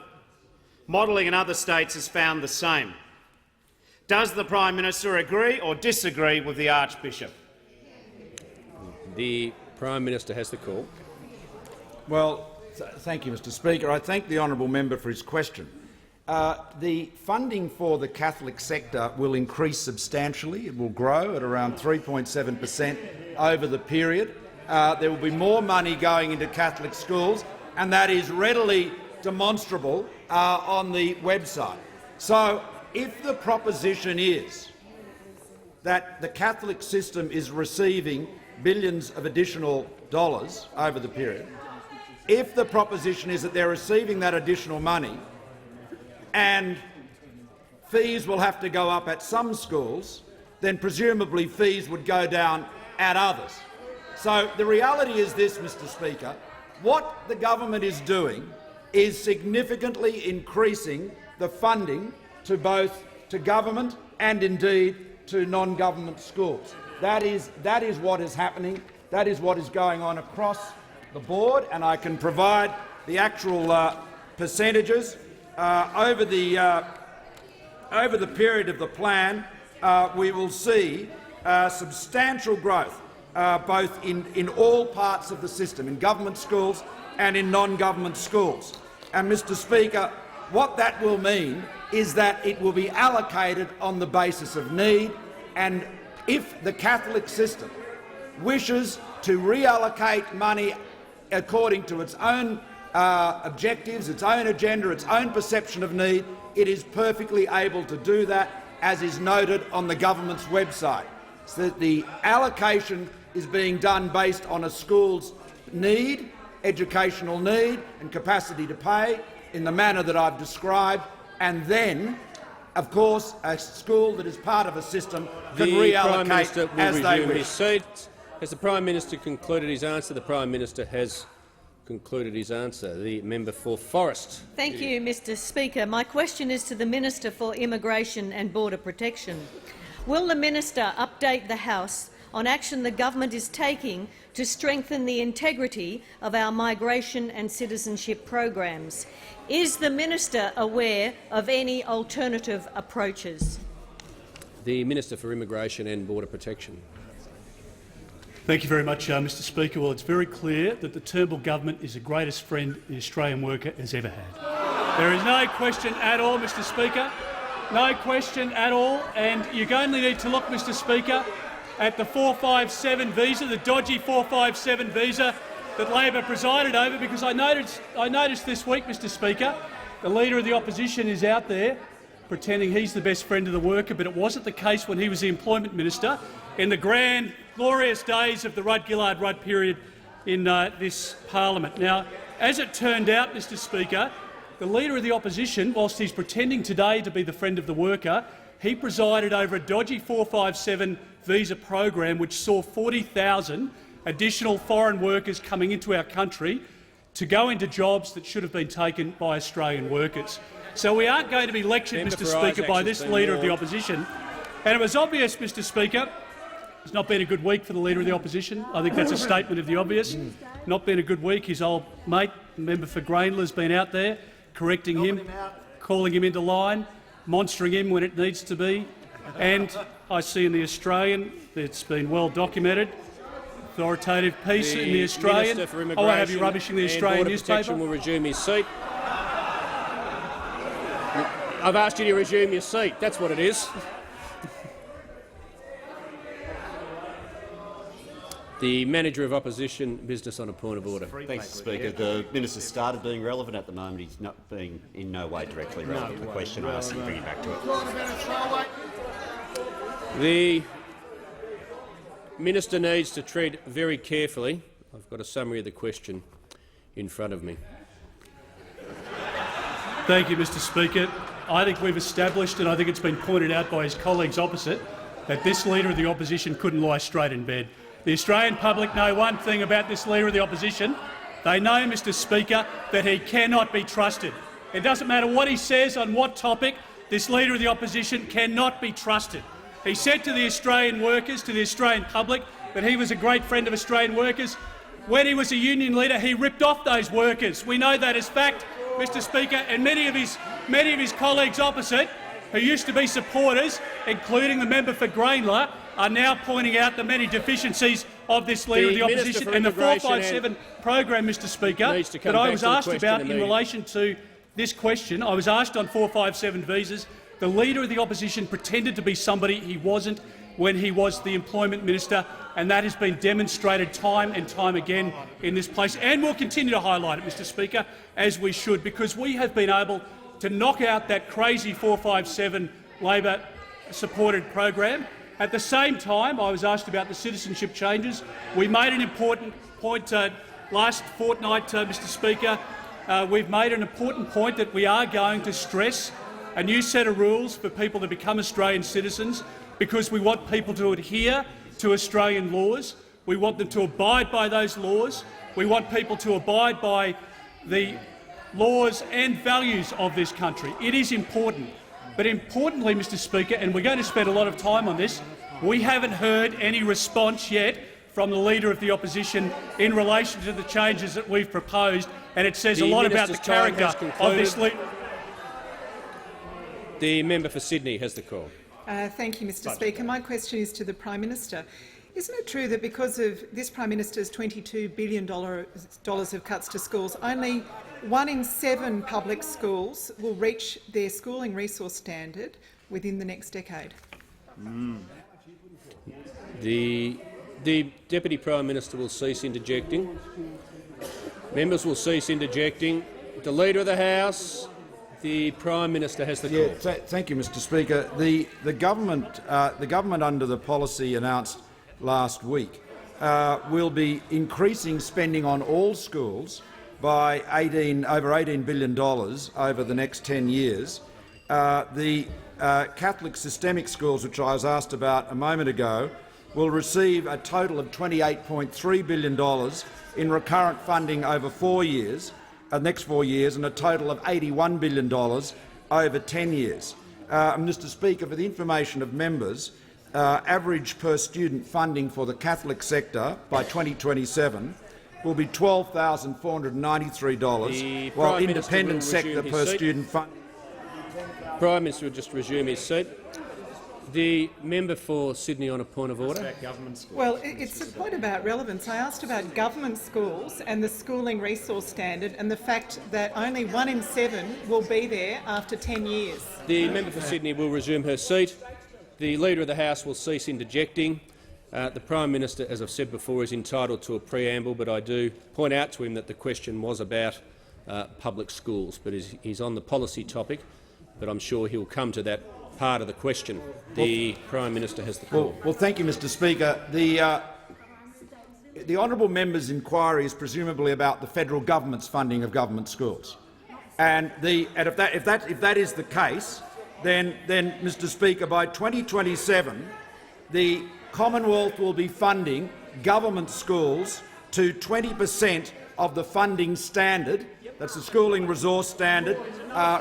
Modelling in other states has found the same. Does the Prime Minister agree or disagree with the Archbishop? The Prime Minister has the call. Well, thank you, Mr Speaker. I thank the honourable member for his question. The funding for the Catholic sector will increase substantially. It will grow at around 3.7% over the period. There will be more money going into Catholic schools, and that is readily demonstrable on the website. So, if the proposition is that the Catholic system is receiving billions of additional dollars over the period, if the proposition is that they're receiving that additional money and fees will have to go up at some schools, then presumably fees would go down at others. So the reality is this, Mr Speaker. What the government is doing is significantly increasing the funding to both government and indeed to non-government schools. That is what is happening. That is what is going on across the board, and I can provide the actual percentages over the period of the plan. We will see substantial growth both in all parts of the system, in government schools and in non-government schools. And, Mr Speaker, what that will mean is that it will be allocated on the basis of need, and if the Catholic system wishes to reallocate money according to its own objectives, its own agenda, its own perception of need, it is perfectly able to do that, as is noted on the government's website. So that the allocation is being done based on a school's need, educational need and capacity to pay in the manner that I've described, and then, of course, a school that is part of a system can reallocate as they wish. Has the Prime Minister concluded his answer? The Prime Minister has concluded his answer. The member for Forrest. Thank you, Mr Speaker. My question is to the Minister for Immigration and Border Protection. Will the Minister update the House on action the government is taking to strengthen the integrity of our migration and citizenship programs? Is the Minister aware of any alternative approaches? The Minister for Immigration and Border Protection. Thank you very much, Mr Speaker. Well, it's very clear that the Turnbull government is the greatest friend the Australian worker has ever had. There is no question at all, Mr Speaker. No question at all. And you only need to look, Mr Speaker, at the 457 visa, the dodgy 457 visa that Labor presided over, because I noticed this week, Mr Speaker, the Leader of the Opposition is out there pretending he's the best friend of the worker, but it wasn't the case when he was the Employment Minister in the grand, glorious days of the Rudd-Gillard-Rudd period in this parliament. Now, as it turned out, Mr Speaker, the Leader of the Opposition, whilst he's pretending today to be the friend of the worker, he presided over a dodgy 457 visa program which saw 40,000 additional foreign workers coming into our country to go into jobs that should have been taken by Australian workers. So we aren't going to be lectured, Mr Speaker, by this Leader of the Opposition. And it was obvious, Mr Speaker, it's not been a good week for the Leader of the Opposition. I think that's a statement of the obvious. Not been a good week. His old mate, the member for Greenland, has been out there correcting him, calling him into line, monstering him when it needs to be. And I see in the Australian, it's been well documented, authoritative piece in the Australian. I won't have you rubbishing the Australian newspaper. Will resume his seat. I've asked you to resume your seat. That's what it is. The Manager of Opposition, business on a point of order. Thanks, Mr Speaker. The Minister started being relevant at the moment. He's not being in no way directly relevant to the question. I ask you to bring him back to it. The Minister needs to tread very carefully. I've got a summary of the question in front of me. Thank you, Mr Speaker. I think we've established, and I think it's been pointed out by his colleagues opposite, that this Leader of the Opposition couldn't lie straight in bed. The Australian public know one thing about this Leader of the Opposition. They know, Mr Speaker, that he cannot be trusted. It doesn't matter what he says on what topic, this Leader of the Opposition cannot be trusted. He said to the Australian workers, to the Australian public, that he was a great friend of Australian workers. When he was a union leader, he ripped off those workers. We know that as fact, Mr Speaker, and many of his colleagues opposite, who used to be supporters, including the member for Greenlaw, are now pointing out the many deficiencies of this Leader of the Opposition and the 457 program, Mr Speaker, that I was asked about in relation to this question. I was asked on 457 visas. The Leader of the Opposition pretended to be somebody he wasn't when he was the Employment Minister, and that has been demonstrated time and time again in this place, and we'll continue to highlight it, Mr Speaker, as we should, because we have been able to knock out that crazy 457 Labor-supported program. At the same time, I was asked about the citizenship changes. We made an important point last fortnight, Mr Speaker. We've made an important point that we are going to stress a new set of rules for people to become Australian citizens, because we want people to adhere to Australian laws. We want them to abide by those laws. We want people to abide by the laws and values of this country. It is important. But importantly, Mr Speaker, and we're going to spend a lot of time on this, we haven't heard any response yet from the Leader of the Opposition in relation to the changes that we've proposed, and it says a lot about the character of this Leader. The member for Sydney has the call. Thank you, Mr Speaker. My question is to the Prime Minister. Isn't it true that because of this Prime Minister's $22 billion of cuts to schools, only 1 in 7 public schools will reach their schooling resource standard within the next decade? The Deputy Prime Minister will cease interjecting. Members will cease interjecting. The Leader of the House. The Prime Minister has the call. Thank you, Mr Speaker. The government under the policy announced last week will be increasing spending on all schools by over $18 billion over the next 10 years. The Catholic systemic schools, which I was asked about a moment ago, will receive a total of $28.3 billion in recurrent funding over 4 years. Next 4 years, and a total of $81 billion over 10 years. Mr Speaker, for the information of members, average per-student funding for the Catholic sector by 2027 will be $12,493, while independent sector per-student funding— Prime Minister will just resume his seat. The member for Sydney on a point of order. Well, it's a point about relevance. I asked about government schools and the schooling resource standard and the fact that only 1 in 7 will be there after 10 years. The member for Sydney will resume her seat. The Leader of the House will cease interjecting. The Prime Minister, as I've said before, is entitled to a preamble, but I do point out to him that the question was about public schools. But he's on the policy topic, but I'm sure he'll come to that part of the question. The Prime Minister has the call. Well, thank you, Mr Speaker. The honourable member's inquiry is presumably about the federal government's funding of government schools, and if that is the case, then Mr Speaker, by 2027, the Commonwealth will be funding government schools to 20% of the funding standard. That's the schooling resource standard,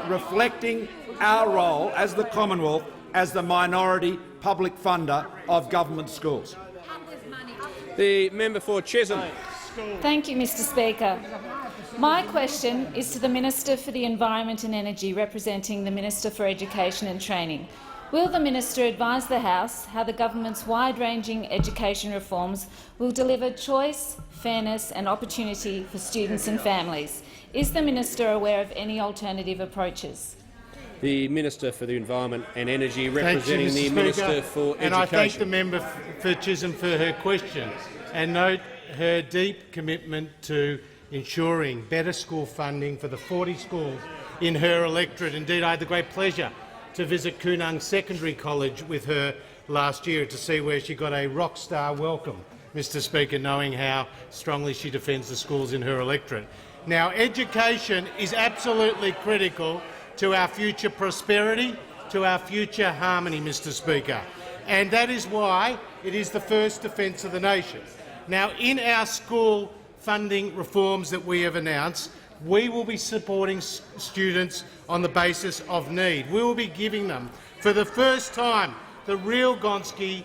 reflecting our role as the Commonwealth as the minority public funder of government schools. The member for Chisholm. Thank you, Mr Speaker. My question is to the Minister for the Environment and Energy, representing the Minister for Education and Training. Will the Minister advise the House how the government's wide-ranging education reforms will deliver choice, fairness and opportunity for students and families? Is the Minister aware of any alternative approaches? The Minister for the Environment and Energy, representing the Minister for Education. And I thank the member for Chisholm for her question and note her deep commitment to ensuring better school funding for the 40 schools in her electorate. Indeed, I had the great pleasure to visit Kunang Secondary College with her last year to see where she got a rock-star welcome, Mr Speaker, knowing how strongly she defends the schools in her electorate. Now, education is absolutely critical to our future prosperity, to our future harmony, Mr Speaker, and that is why it is the first defence of the nation. Now, in our school funding reforms that we have announced, we will be supporting students on the basis of need. We will be giving them, for the first time, the real Gonski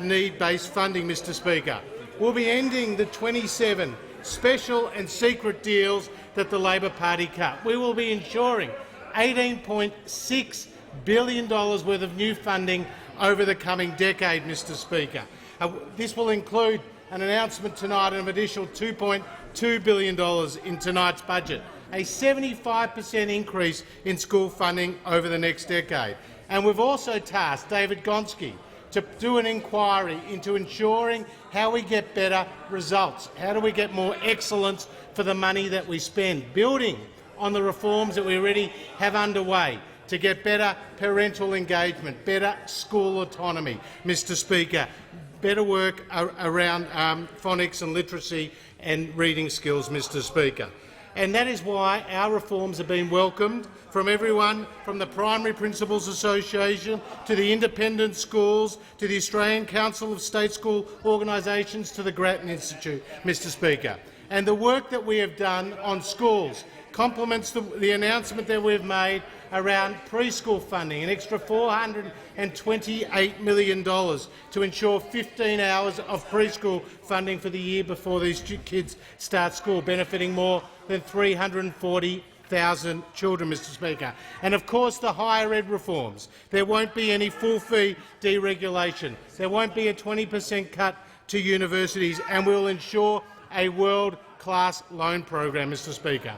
need-based funding, Mr Speaker. We'll be ending the 27 special and secret deals that the Labor Party cut. We will be ensuring $18.6 billion worth of new funding over the coming decade, Mr Speaker. This will include an announcement tonight of an additional $2.2 billion in tonight's budget, a 75% increase in school funding over the next decade. And we've also tasked David Gonski to do an inquiry into ensuring how we get better results. How do we get more excellence for the money that we spend, building on the reforms that we already have underway to get better parental engagement, better school autonomy, Mr Speaker, better work around phonics and literacy and reading skills, Mr Speaker. And that is why our reforms have been welcomed from everyone from the Primary Principals Association to the independent schools to the Australian Council of State School Organisations to the Grattan Institute, Mr Speaker. And the work that we have done on schools complements the announcement that we've made around preschool funding, an extra $428 million to ensure 15 hours of preschool funding for the year before these kids start school, benefiting more than 340,000 children, Mr Speaker. And of course the higher ed reforms. There won't be any full-fee deregulation. There won't be a 20% cut to universities, and we will ensure a world-class loan program, Mr Speaker.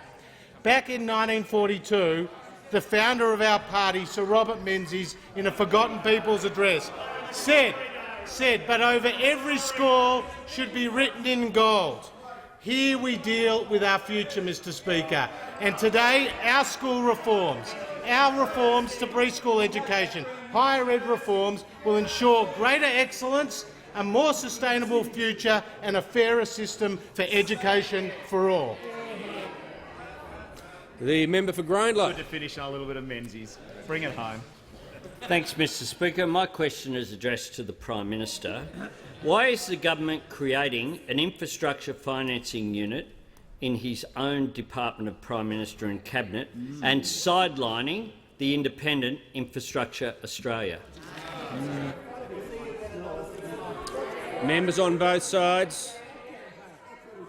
Back in 1942, the founder of our party, Sir Robert Menzies, in a Forgotten People's address, said, but over every score should be written in gold. Here we deal with our future, Mr Speaker, and today our school reforms, our reforms to preschool education, higher ed reforms will ensure greater excellence, a more sustainable future and a fairer system for education for all. The member for Grindler. Good to finish on a little bit of Menzies. Bring it home. Thanks, Mr Speaker. My question is addressed to the Prime Minister. Why is the government creating an infrastructure financing unit in his own Department of Prime Minister and Cabinet and sidelining the independent Infrastructure Australia? Members on both sides.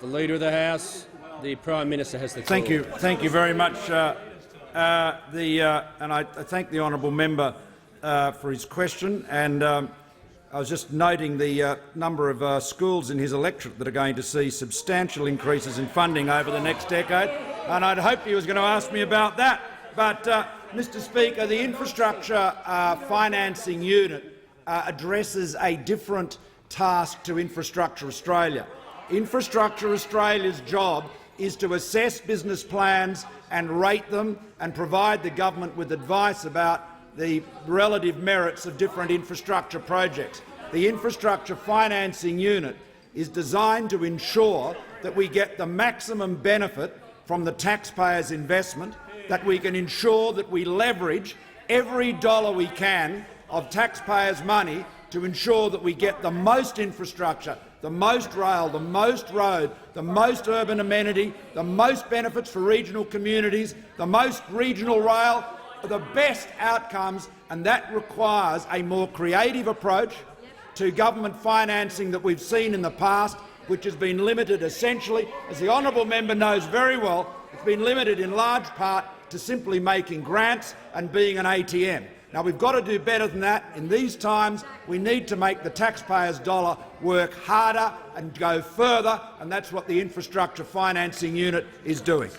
The Leader of the House. The Prime Minister has the call. Thank you very much. And I thank the honourable member for his question. And I was just noting the number of schools in his electorate that are going to see substantial increases in funding over the next decade. And I'd hoped he was going to ask me about that. But, Mr Speaker, the infrastructure financing unit addresses a different task to Infrastructure Australia. Infrastructure Australia's job is to assess business plans and rate them and provide the government with advice about the relative merits of different infrastructure projects. The Infrastructure Financing Unit is designed to ensure that we get the maximum benefit from the taxpayers' investment, that we can ensure that we leverage every dollar we can of taxpayers' money to ensure that we get the most infrastructure, the most rail, the most road, the most urban amenity, the most benefits for regional communities, the most regional rail, the best outcomes, and that requires a more creative approach to government financing that we've seen in the past, which has been limited essentially, as the honourable member knows very well, it's been limited in large part to simply making grants and being an ATM. Now, we've got to do better than that. In these times, we need to make the taxpayers' dollar work harder and go further, and that's what the Infrastructure Financing Unit is doing.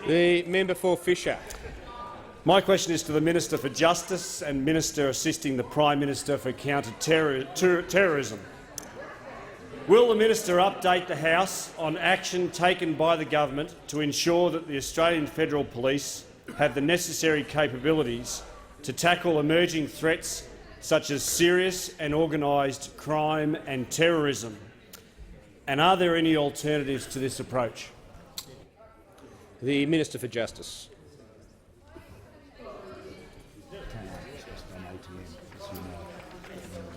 The member for Fisher. My question is to the Minister for Justice and Minister assisting the Prime Minister for Counter-terrorism. Will the minister update the House on action taken by the government to ensure that the Australian Federal Police have the necessary capabilities to tackle emerging threats such as serious and organised crime and terrorism? And are there any alternatives to this approach? The Minister for Justice.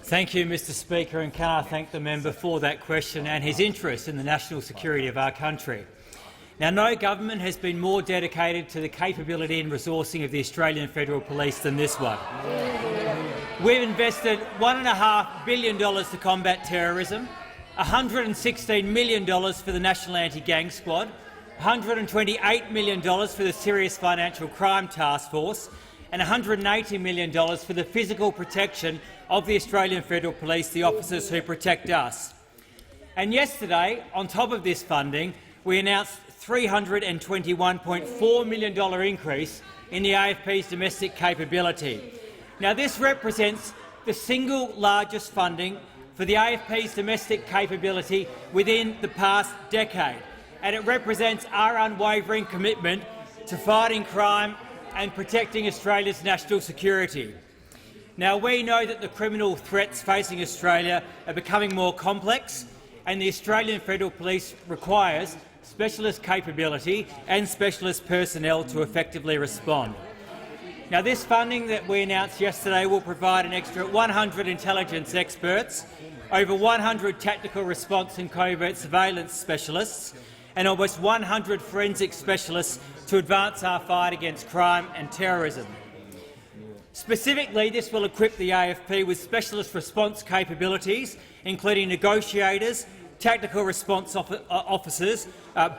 Thank you, Mr Speaker, and can I thank the member for that question and his interest in the national security of our country. Now, no government has been more dedicated to the capability and resourcing of the Australian Federal Police than this one. We've invested $1.5 billion to combat terrorism, $116 million for the National Anti-Gang Squad, $128 million for the Serious Financial Crime Task Force and $180 million for the physical protection of the Australian Federal Police, the officers who protect us. And yesterday, on top of this funding, we announced a $321.4 million increase in the AFP's domestic capability. Now, this represents the single largest funding for the AFP's domestic capability within the past decade, and it represents our unwavering commitment to fighting crime and protecting Australia's national security. Now, we know that the criminal threats facing Australia are becoming more complex, and the Australian Federal Police requires specialist capability and specialist personnel to effectively respond. Now, this funding that we announced yesterday will provide an extra 100 intelligence experts, over 100 tactical response and covert surveillance specialists, and almost 100 forensic specialists to advance our fight against crime and terrorism. Specifically, this will equip the AFP with specialist response capabilities, including negotiators, tactical response officers,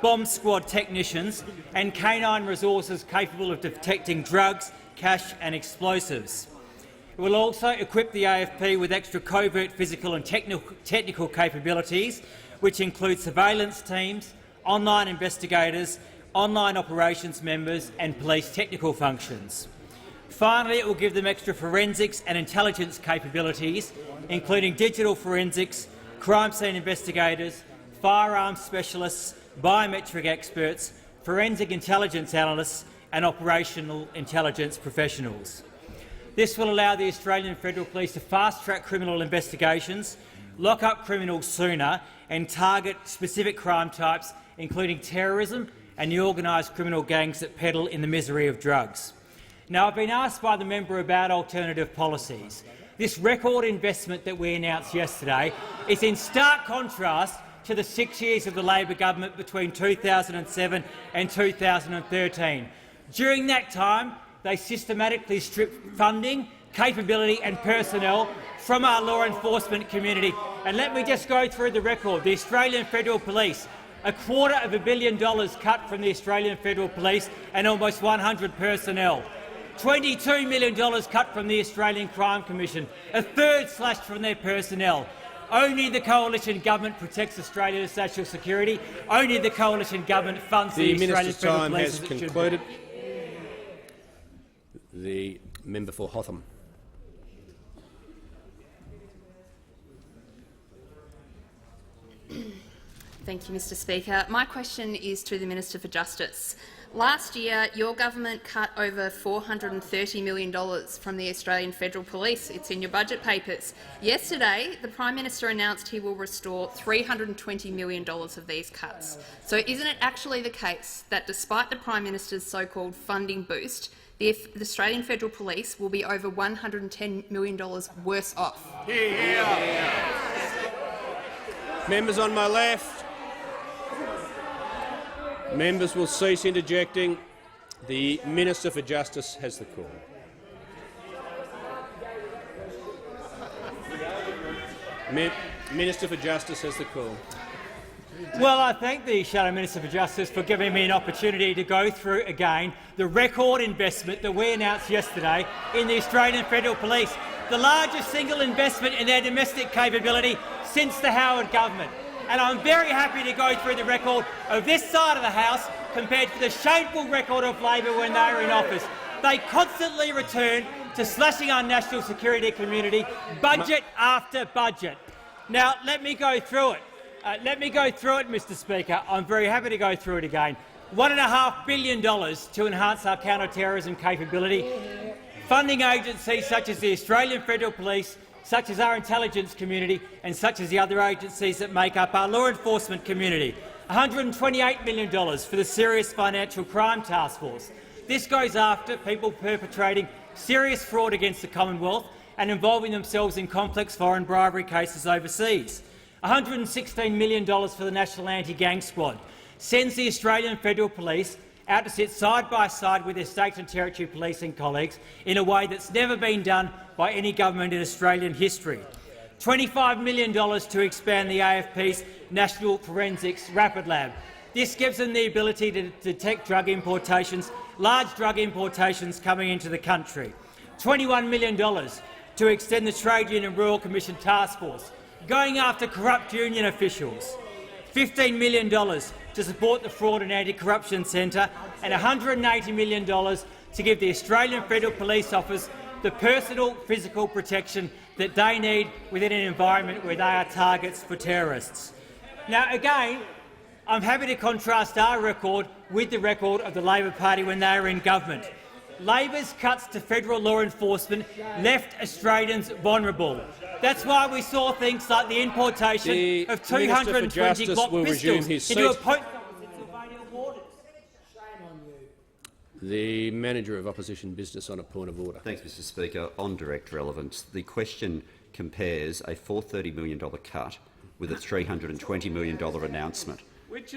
bomb squad technicians and canine resources capable of detecting drugs, cash and explosives. It will also equip the AFP with extra covert physical and technical capabilities, which include surveillance teams, online investigators, online operations members and police technical functions. Finally, it will give them extra forensics and intelligence capabilities, including digital forensics, crime scene investigators, firearms specialists, biometric experts, forensic intelligence analysts and operational intelligence professionals. This will allow the Australian Federal Police to fast-track criminal investigations, lock up criminals sooner and target specific crime types, including terrorism and the organised criminal gangs that peddle in the misery of drugs. Now, I've been asked by the member about alternative policies. This record investment that we announced yesterday is in stark contrast to the 6 years of the Labor government between 2007 and 2013. During that time, they systematically stripped funding, capability and personnel from our law enforcement community. And let me just go through the record. The Australian Federal Police, $250 million cut from the Australian Federal Police and almost 100 personnel. $22 million cut from the Australian Crime Commission, a third slashed from their personnel. Only the coalition government protects Australia's national security. Only the coalition government funds the Australian Federal Police. The minister's time has concluded. The member for Hotham. Thank you, Mr Speaker. My question is to the Minister for Justice. Last year, your government cut over $430 million from the Australian Federal Police. It's in your budget papers. Yesterday, the Prime Minister announced he will restore $320 million of these cuts. So isn't it actually the case that despite the Prime Minister's so-called funding boost, the Australian Federal Police will be over $110 million worse off? Members on my left. Members will cease interjecting. The Minister for Justice has the call. Minister for Justice has the call. Well, I thank the Shadow Minister for Justice for giving me an opportunity to go through again the record investment that we announced yesterday in the Australian Federal Police, the largest single investment in their domestic capability since the Howard government. And I'm very happy to go through the record of this side of the House compared to the shameful record of Labor when they were in office. They constantly return to slashing our national security community, budget after budget. Now, let me go through it. Mr Speaker. I'm very happy to go through it again. $1.5 billion to enhance our counter-terrorism capability, funding agencies such as the Australian Federal Police, such as our intelligence community and such as the other agencies that make up our law enforcement community. $128 million for the Serious Financial Crime Task Force. This goes after people perpetrating serious fraud against the Commonwealth and involving themselves in complex foreign bribery cases overseas. $116 million for the National Anti-Gang Squad sends the Australian Federal Police out to sit side by side with their state and territory policing colleagues in a way that's never been done by any government in Australian history. $25 million to expand the AFP's National Forensics Rapid Lab. This gives them the ability to detect drug importations, large drug importations coming into the country. $21 million to extend the Trade Union Royal Commission Task Force, going after corrupt union officials. $15 million to support the Fraud and Anti-Corruption Centre, and $180 million to give the Australian Federal Police Office the personal physical protection that they need within an environment where they are targets for terrorists. Now, again, I'm happy to contrast our record with the record of the Labor Party when they were in government. Labor's cuts to federal law enforcement left Australians vulnerable. That's why we saw things like the importation of 220 Glock pistols into a post. The Manager of Opposition Business on a point of order. Thanks, Mr Speaker. On direct relevance, the question compares a $430 million cut with a $320 million announcement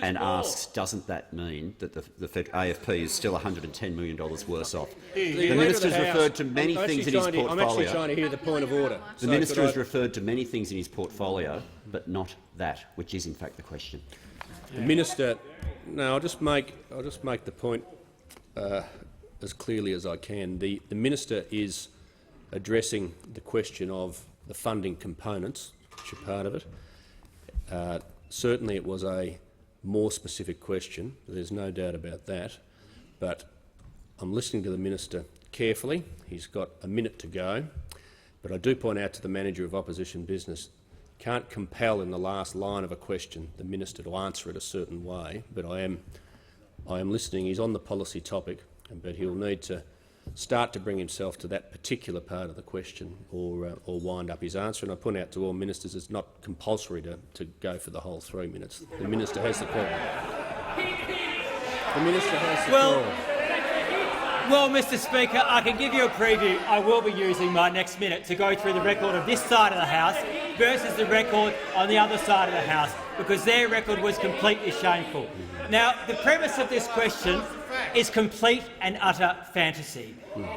and asks, doesn't that mean that the AFP is still $110 million worse off? The Minister has referred to many things in his portfolio. I'm actually trying to hear the point of order. The Minister has referred to many things in his portfolio, but not that, which is in fact the question. The Minister. No, I'll just make the point as clearly as I can. The Minister is addressing the question of the funding components, which are part of it. Certainly it was a more specific question, there's no doubt about that, but I'm listening to the Minister carefully. He's got a minute to go, but I do point out to the Manager of Opposition Business, can't compel in the last line of a question the Minister to answer it a certain way, but I am listening. He's on the policy topic, but he'll need to start to bring himself to that particular part of the question or wind up his answer. And I point out to all ministers it's not compulsory to go for the whole 3 minutes. The Minister has the call. The Minister has the call. Well, Mr Speaker, I can give you a preview. I will be using my next minute to go through the record of this side of the House versus the record on the other side of the House, because their record was completely shameful. Now, the premise of this question is complete and utter fantasy.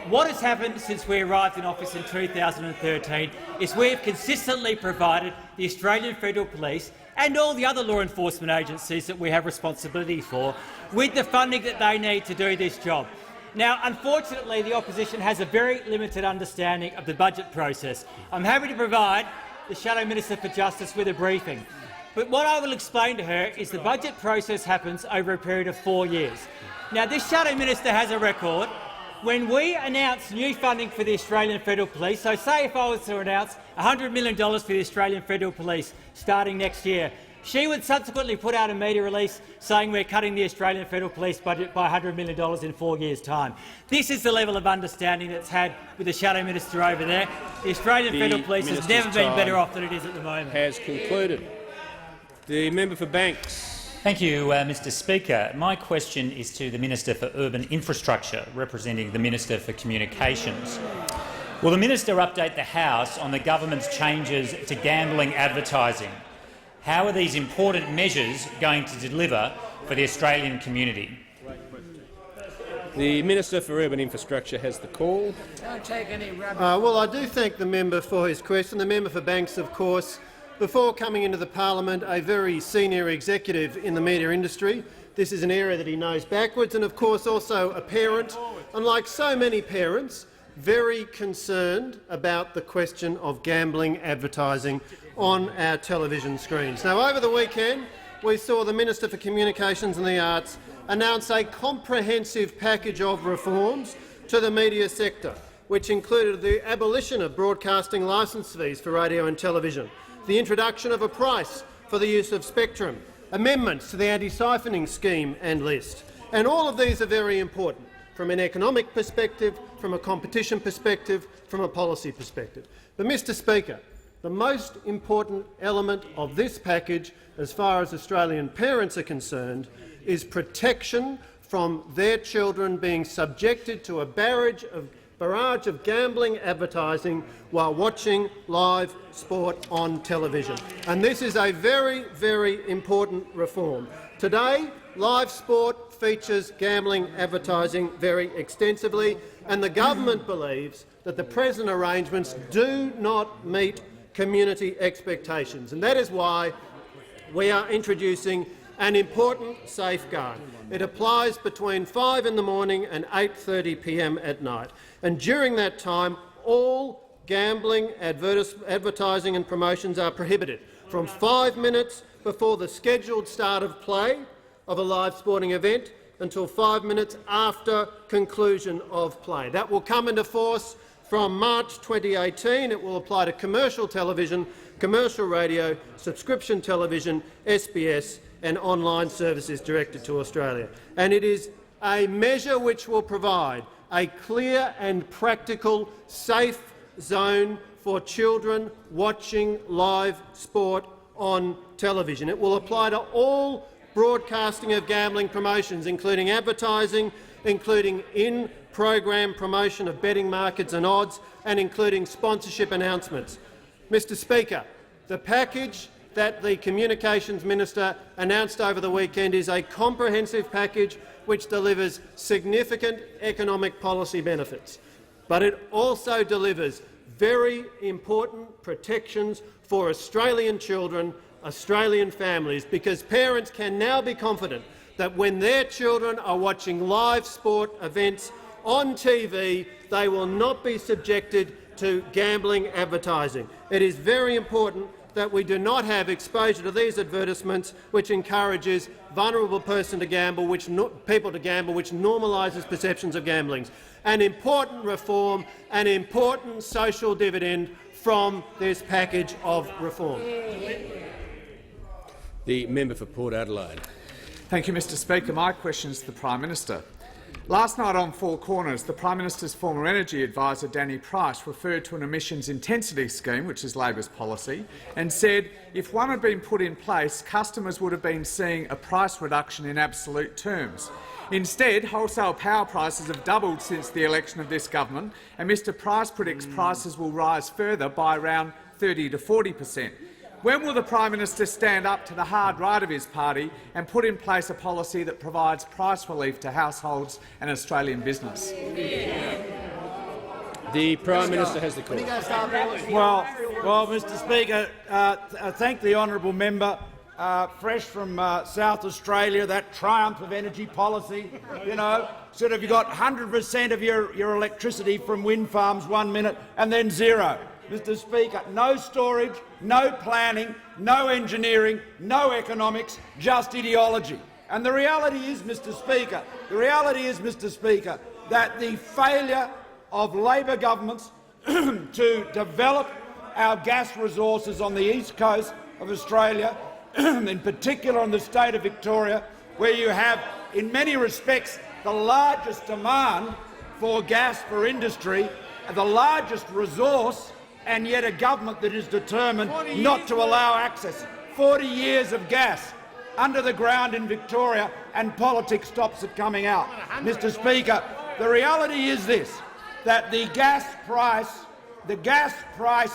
What has happened since we arrived in office in 2013 is we have consistently provided the Australian Federal Police and all the other law enforcement agencies that we have responsibility for with the funding that they need to do this job. Now, unfortunately, the opposition has a very limited understanding of the budget process. I'm happy to provide the Shadow Minister for Justice with a briefing. But what I will explain to her is the budget process happens over a period of 4 years. Now, this Shadow Minister has a record. When we announce new funding for the Australian Federal Police, so say if I was to announce $100 million for the Australian Federal Police starting next year, she would subsequently put out a media release saying we're cutting the Australian Federal Police budget by $100 million in 4 years' time. This is the level of understanding that's had with the Shadow Minister over there. The Australian Federal Police has never been better off than it is at the moment. Has concluded. The member for Banks. Thank you, Mr Speaker. My question is to the Minister for Urban Infrastructure, representing the Minister for Communications. Will the Minister update the House on the government's changes to gambling advertising? How are these important measures going to deliver for the Australian community? The Minister for Urban Infrastructure has the call. Don't take any rubbish. Well, I do thank the member for his question. The member for Banks, of course, before coming into the parliament, a very senior executive in the media industry. This is an area that he knows backwards, and of course also a parent, and like so many parents, very concerned about the question of gambling advertising on our television screens. Now, over the weekend, we saw the Minister for Communications and the Arts announce a comprehensive package of reforms to the media sector, which included the abolition of broadcasting licence fees for radio and television, the introduction of a price for the use of spectrum, amendments to the anti-siphoning scheme and list. And all of these are very important from an economic perspective, from a competition perspective, from a policy perspective. But, Mr Speaker, the most important element of this package, as far as Australian parents are concerned, is protection from their children being subjected to a barrage of gambling advertising while watching live sport on television. And this is a very, very important reform. Today, live sport features gambling advertising very extensively, and the government believes that the present arrangements do not meet community expectations. And that is why we are introducing an important safeguard. It applies between 5 in the morning and 8:30 p.m. at night. And during that time, all gambling advertising and promotions are prohibited from 5 minutes before the scheduled start of play of a live sporting event until 5 minutes after conclusion of play. That will come into force from March 2018. It will apply to commercial television, commercial radio, subscription television, SBS and online services directed to Australia. And it is a measure which will provide a clear and practical safe zone for children watching live sport on television. It will apply to all broadcasting of gambling promotions, including advertising, including in-program promotion of betting markets and odds, and including sponsorship announcements. Mr Speaker, the package that the Communications Minister announced over the weekend is a comprehensive package which delivers significant economic policy benefits, but it also delivers very important protections for Australian children, Australian families, because parents can now be confident that when their children are watching live sport events on TV, they will not be subjected to gambling advertising. It is very important that we do not have exposure to these advertisements which encourages vulnerable people to gamble, which normalises perceptions of gambling. An important reform, an important social dividend from this package of reform. The member for Port Adelaide. Thank you, Mr Speaker. My question is to the Prime Minister. Last night on Four Corners, the Prime Minister's former energy advisor, Danny Price, referred to an emissions intensity scheme, which is Labor's policy, and said if one had been put in place, customers would have been seeing a price reduction in absolute terms. Instead, wholesale power prices have doubled since the election of this government, and Mr Price predicts prices will rise further by around 30 to 40%. When will the Prime Minister stand up to the hard right of his party and put in place a policy that provides price relief to households and Australian business? The Prime Minister has the call. Well, Mr Speaker, I thank the honourable member, fresh from South Australia, that triumph of energy policy. You know, sort of you got 100% of your electricity from wind farms 1 minute and then zero. Mr Speaker, no storage, no planning, no engineering, no economics, just ideology. And the reality is, Mr Speaker, that the failure of Labor governments to develop our gas resources on the east coast of Australia, in particular on the state of Victoria, where you have, in many respects, the largest demand for gas for industry, the largest resource, and yet a government that is determined not to allow access. 40 years of gas under the ground in Victoria, and politics stops it coming out. Mr Speaker, the reality is this, that the gas price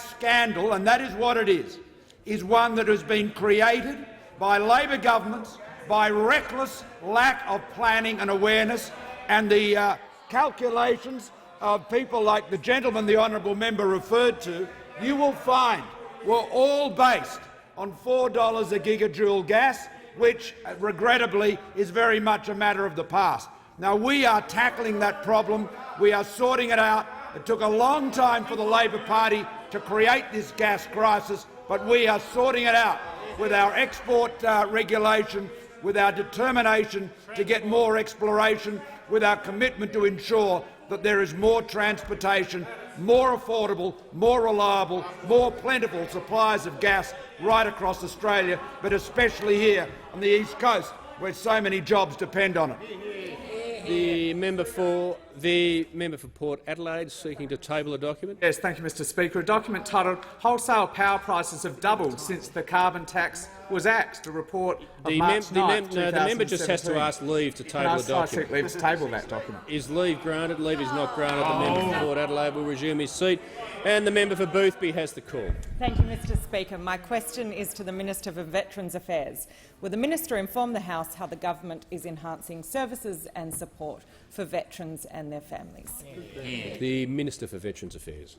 scandal, and that is what it is one that has been created by Labor governments, by reckless lack of planning and awareness, and the calculations of people like the gentleman the honourable member referred to, you will find were all based on $4 a gigajoule gas, which regrettably is very much a matter of the past. Now, we are tackling that problem. We are sorting it out. It took a long time for the Labor Party to create this gas crisis, but we are sorting it out with our export regulation, with our determination to get more exploration, with our commitment to ensure that there is more transportation, more affordable, more reliable, more plentiful supplies of gas right across Australia, but especially here on the east coast, where so many jobs depend on it. The member for The member for Port Adelaide seeking to table a document. Yes, thank you, Mr Speaker. A document titled "Wholesale Power Prices Have Doubled Since the Carbon Tax Was Axed," a report of March 9, the member just has to ask leave to table a document. I seek leave to table that document. Is leave granted? Leave is not granted. The member for Port Adelaide will resume his seat. And the member for Boothby has the call. Thank you, Mr Speaker. My question is to the Minister for Veterans Affairs. Will the minister inform the House how the government is enhancing services and support for veterans and their families? The Minister for Veterans Affairs.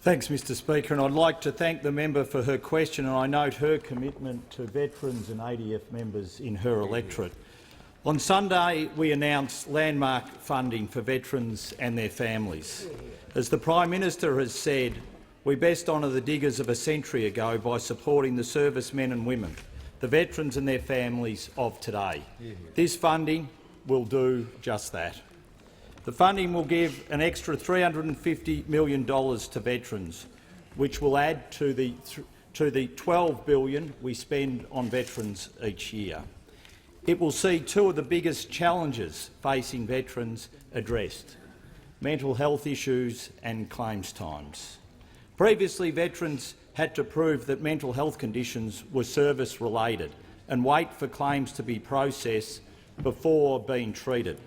Thanks, Mr Speaker, and I'd like to thank the member for her question, and I note her commitment to veterans and ADF members in her electorate. On Sunday, we announced landmark funding for veterans and their families. As the Prime Minister has said, we best honour the diggers of a century ago by supporting the servicemen and women, the veterans and their families of today. This funding will do just that. The funding will give an extra $350 million to veterans, which will add to the $12 billion we spend on veterans each year. It will see two of the biggest challenges facing veterans addressed: mental health issues and claims times. Previously, veterans had to prove that mental health conditions were service-related and wait for claims to be processed before being treated.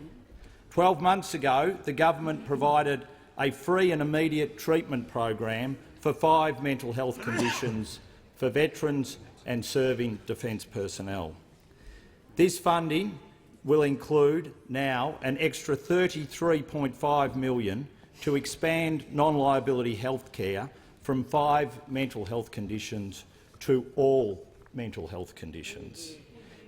12 months ago, the government provided a free and immediate treatment program for 5 mental health conditions for veterans and serving defence personnel. This funding will include now an extra $33.5 million to expand non-liability health care from 5 mental health conditions to all mental health conditions.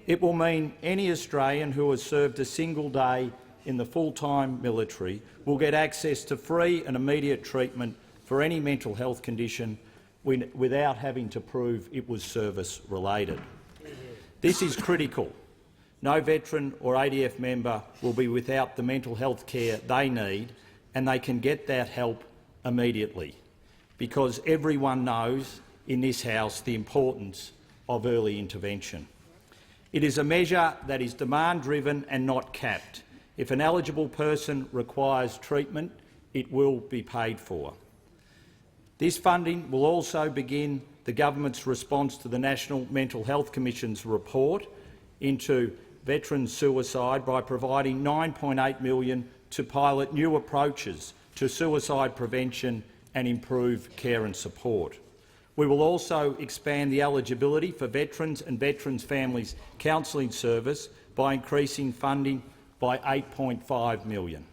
It will mean any Australian who has served a single day in the full-time military will get access to free and immediate treatment for any mental health condition without having to prove it was service-related. This is critical. No veteran or ADF member will be without the mental health care they need, and they can get that help immediately, because everyone knows in this House the importance of early intervention. It is a measure that is demand-driven and not capped. If an eligible person requires treatment, it will be paid for. This funding will also begin the government's response to the National Mental Health Commission's report into veteran suicide by providing $9.8 million to pilot new approaches to suicide prevention and improve care and support. We will also expand the eligibility for veterans and veterans' families counselling service by increasing funding by $8.5 million.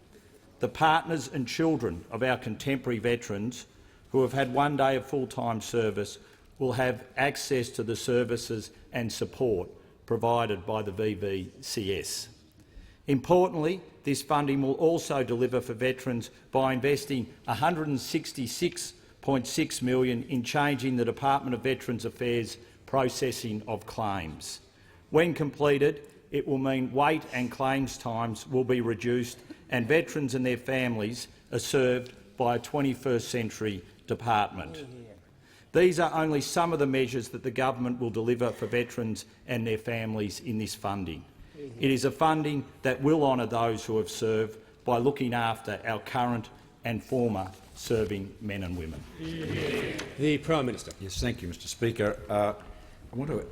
The partners and children of our contemporary veterans who have had 1 day of full-time service will have access to the services and support provided by the VVCS. Importantly, this funding will also deliver for veterans by investing $166.6 million in changing the Department of Veterans Affairs processing of claims. When completed, it will mean wait and claims times will be reduced and veterans and their families are served by a 21st century department. These are only some of the measures that the government will deliver for veterans and their families in this funding. It is a funding that will honour those who have served by looking after our current and former serving men and women. The Prime Minister. Yes, thank you, Mr Speaker. I want to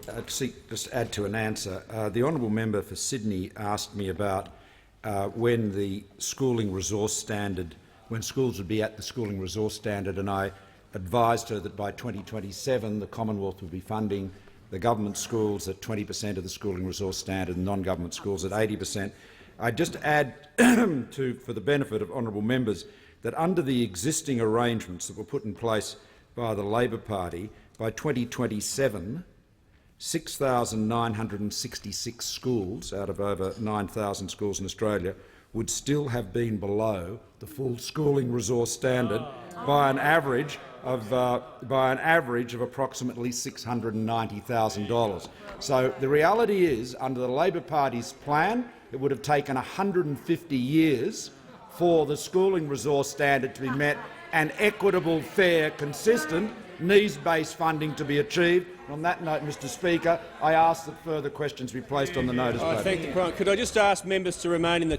just add to an answer. The honourable member for Sydney asked me about when the schooling resource standard, when schools would be at the schooling resource standard, and I advised her that by 2027 the Commonwealth would be funding the government schools at 20% of the schooling resource standard and non-government schools at 80%. I just add, for the benefit of honourable members, that under the existing arrangements that were put in place by the Labor Party, by 2027, 6,966 schools out of over 9,000 schools in Australia would still have been below the full schooling resource standard by an average of approximately $690,000. So the reality is, under the Labor Party's plan, it would have taken 150 years for the schooling resource standard to be met, and equitable, fair, consistent needs-based funding to be achieved. On that note, Mr Speaker, I ask that further questions be placed on the notice paper. I thank the Prime. Could I just ask members to remain in the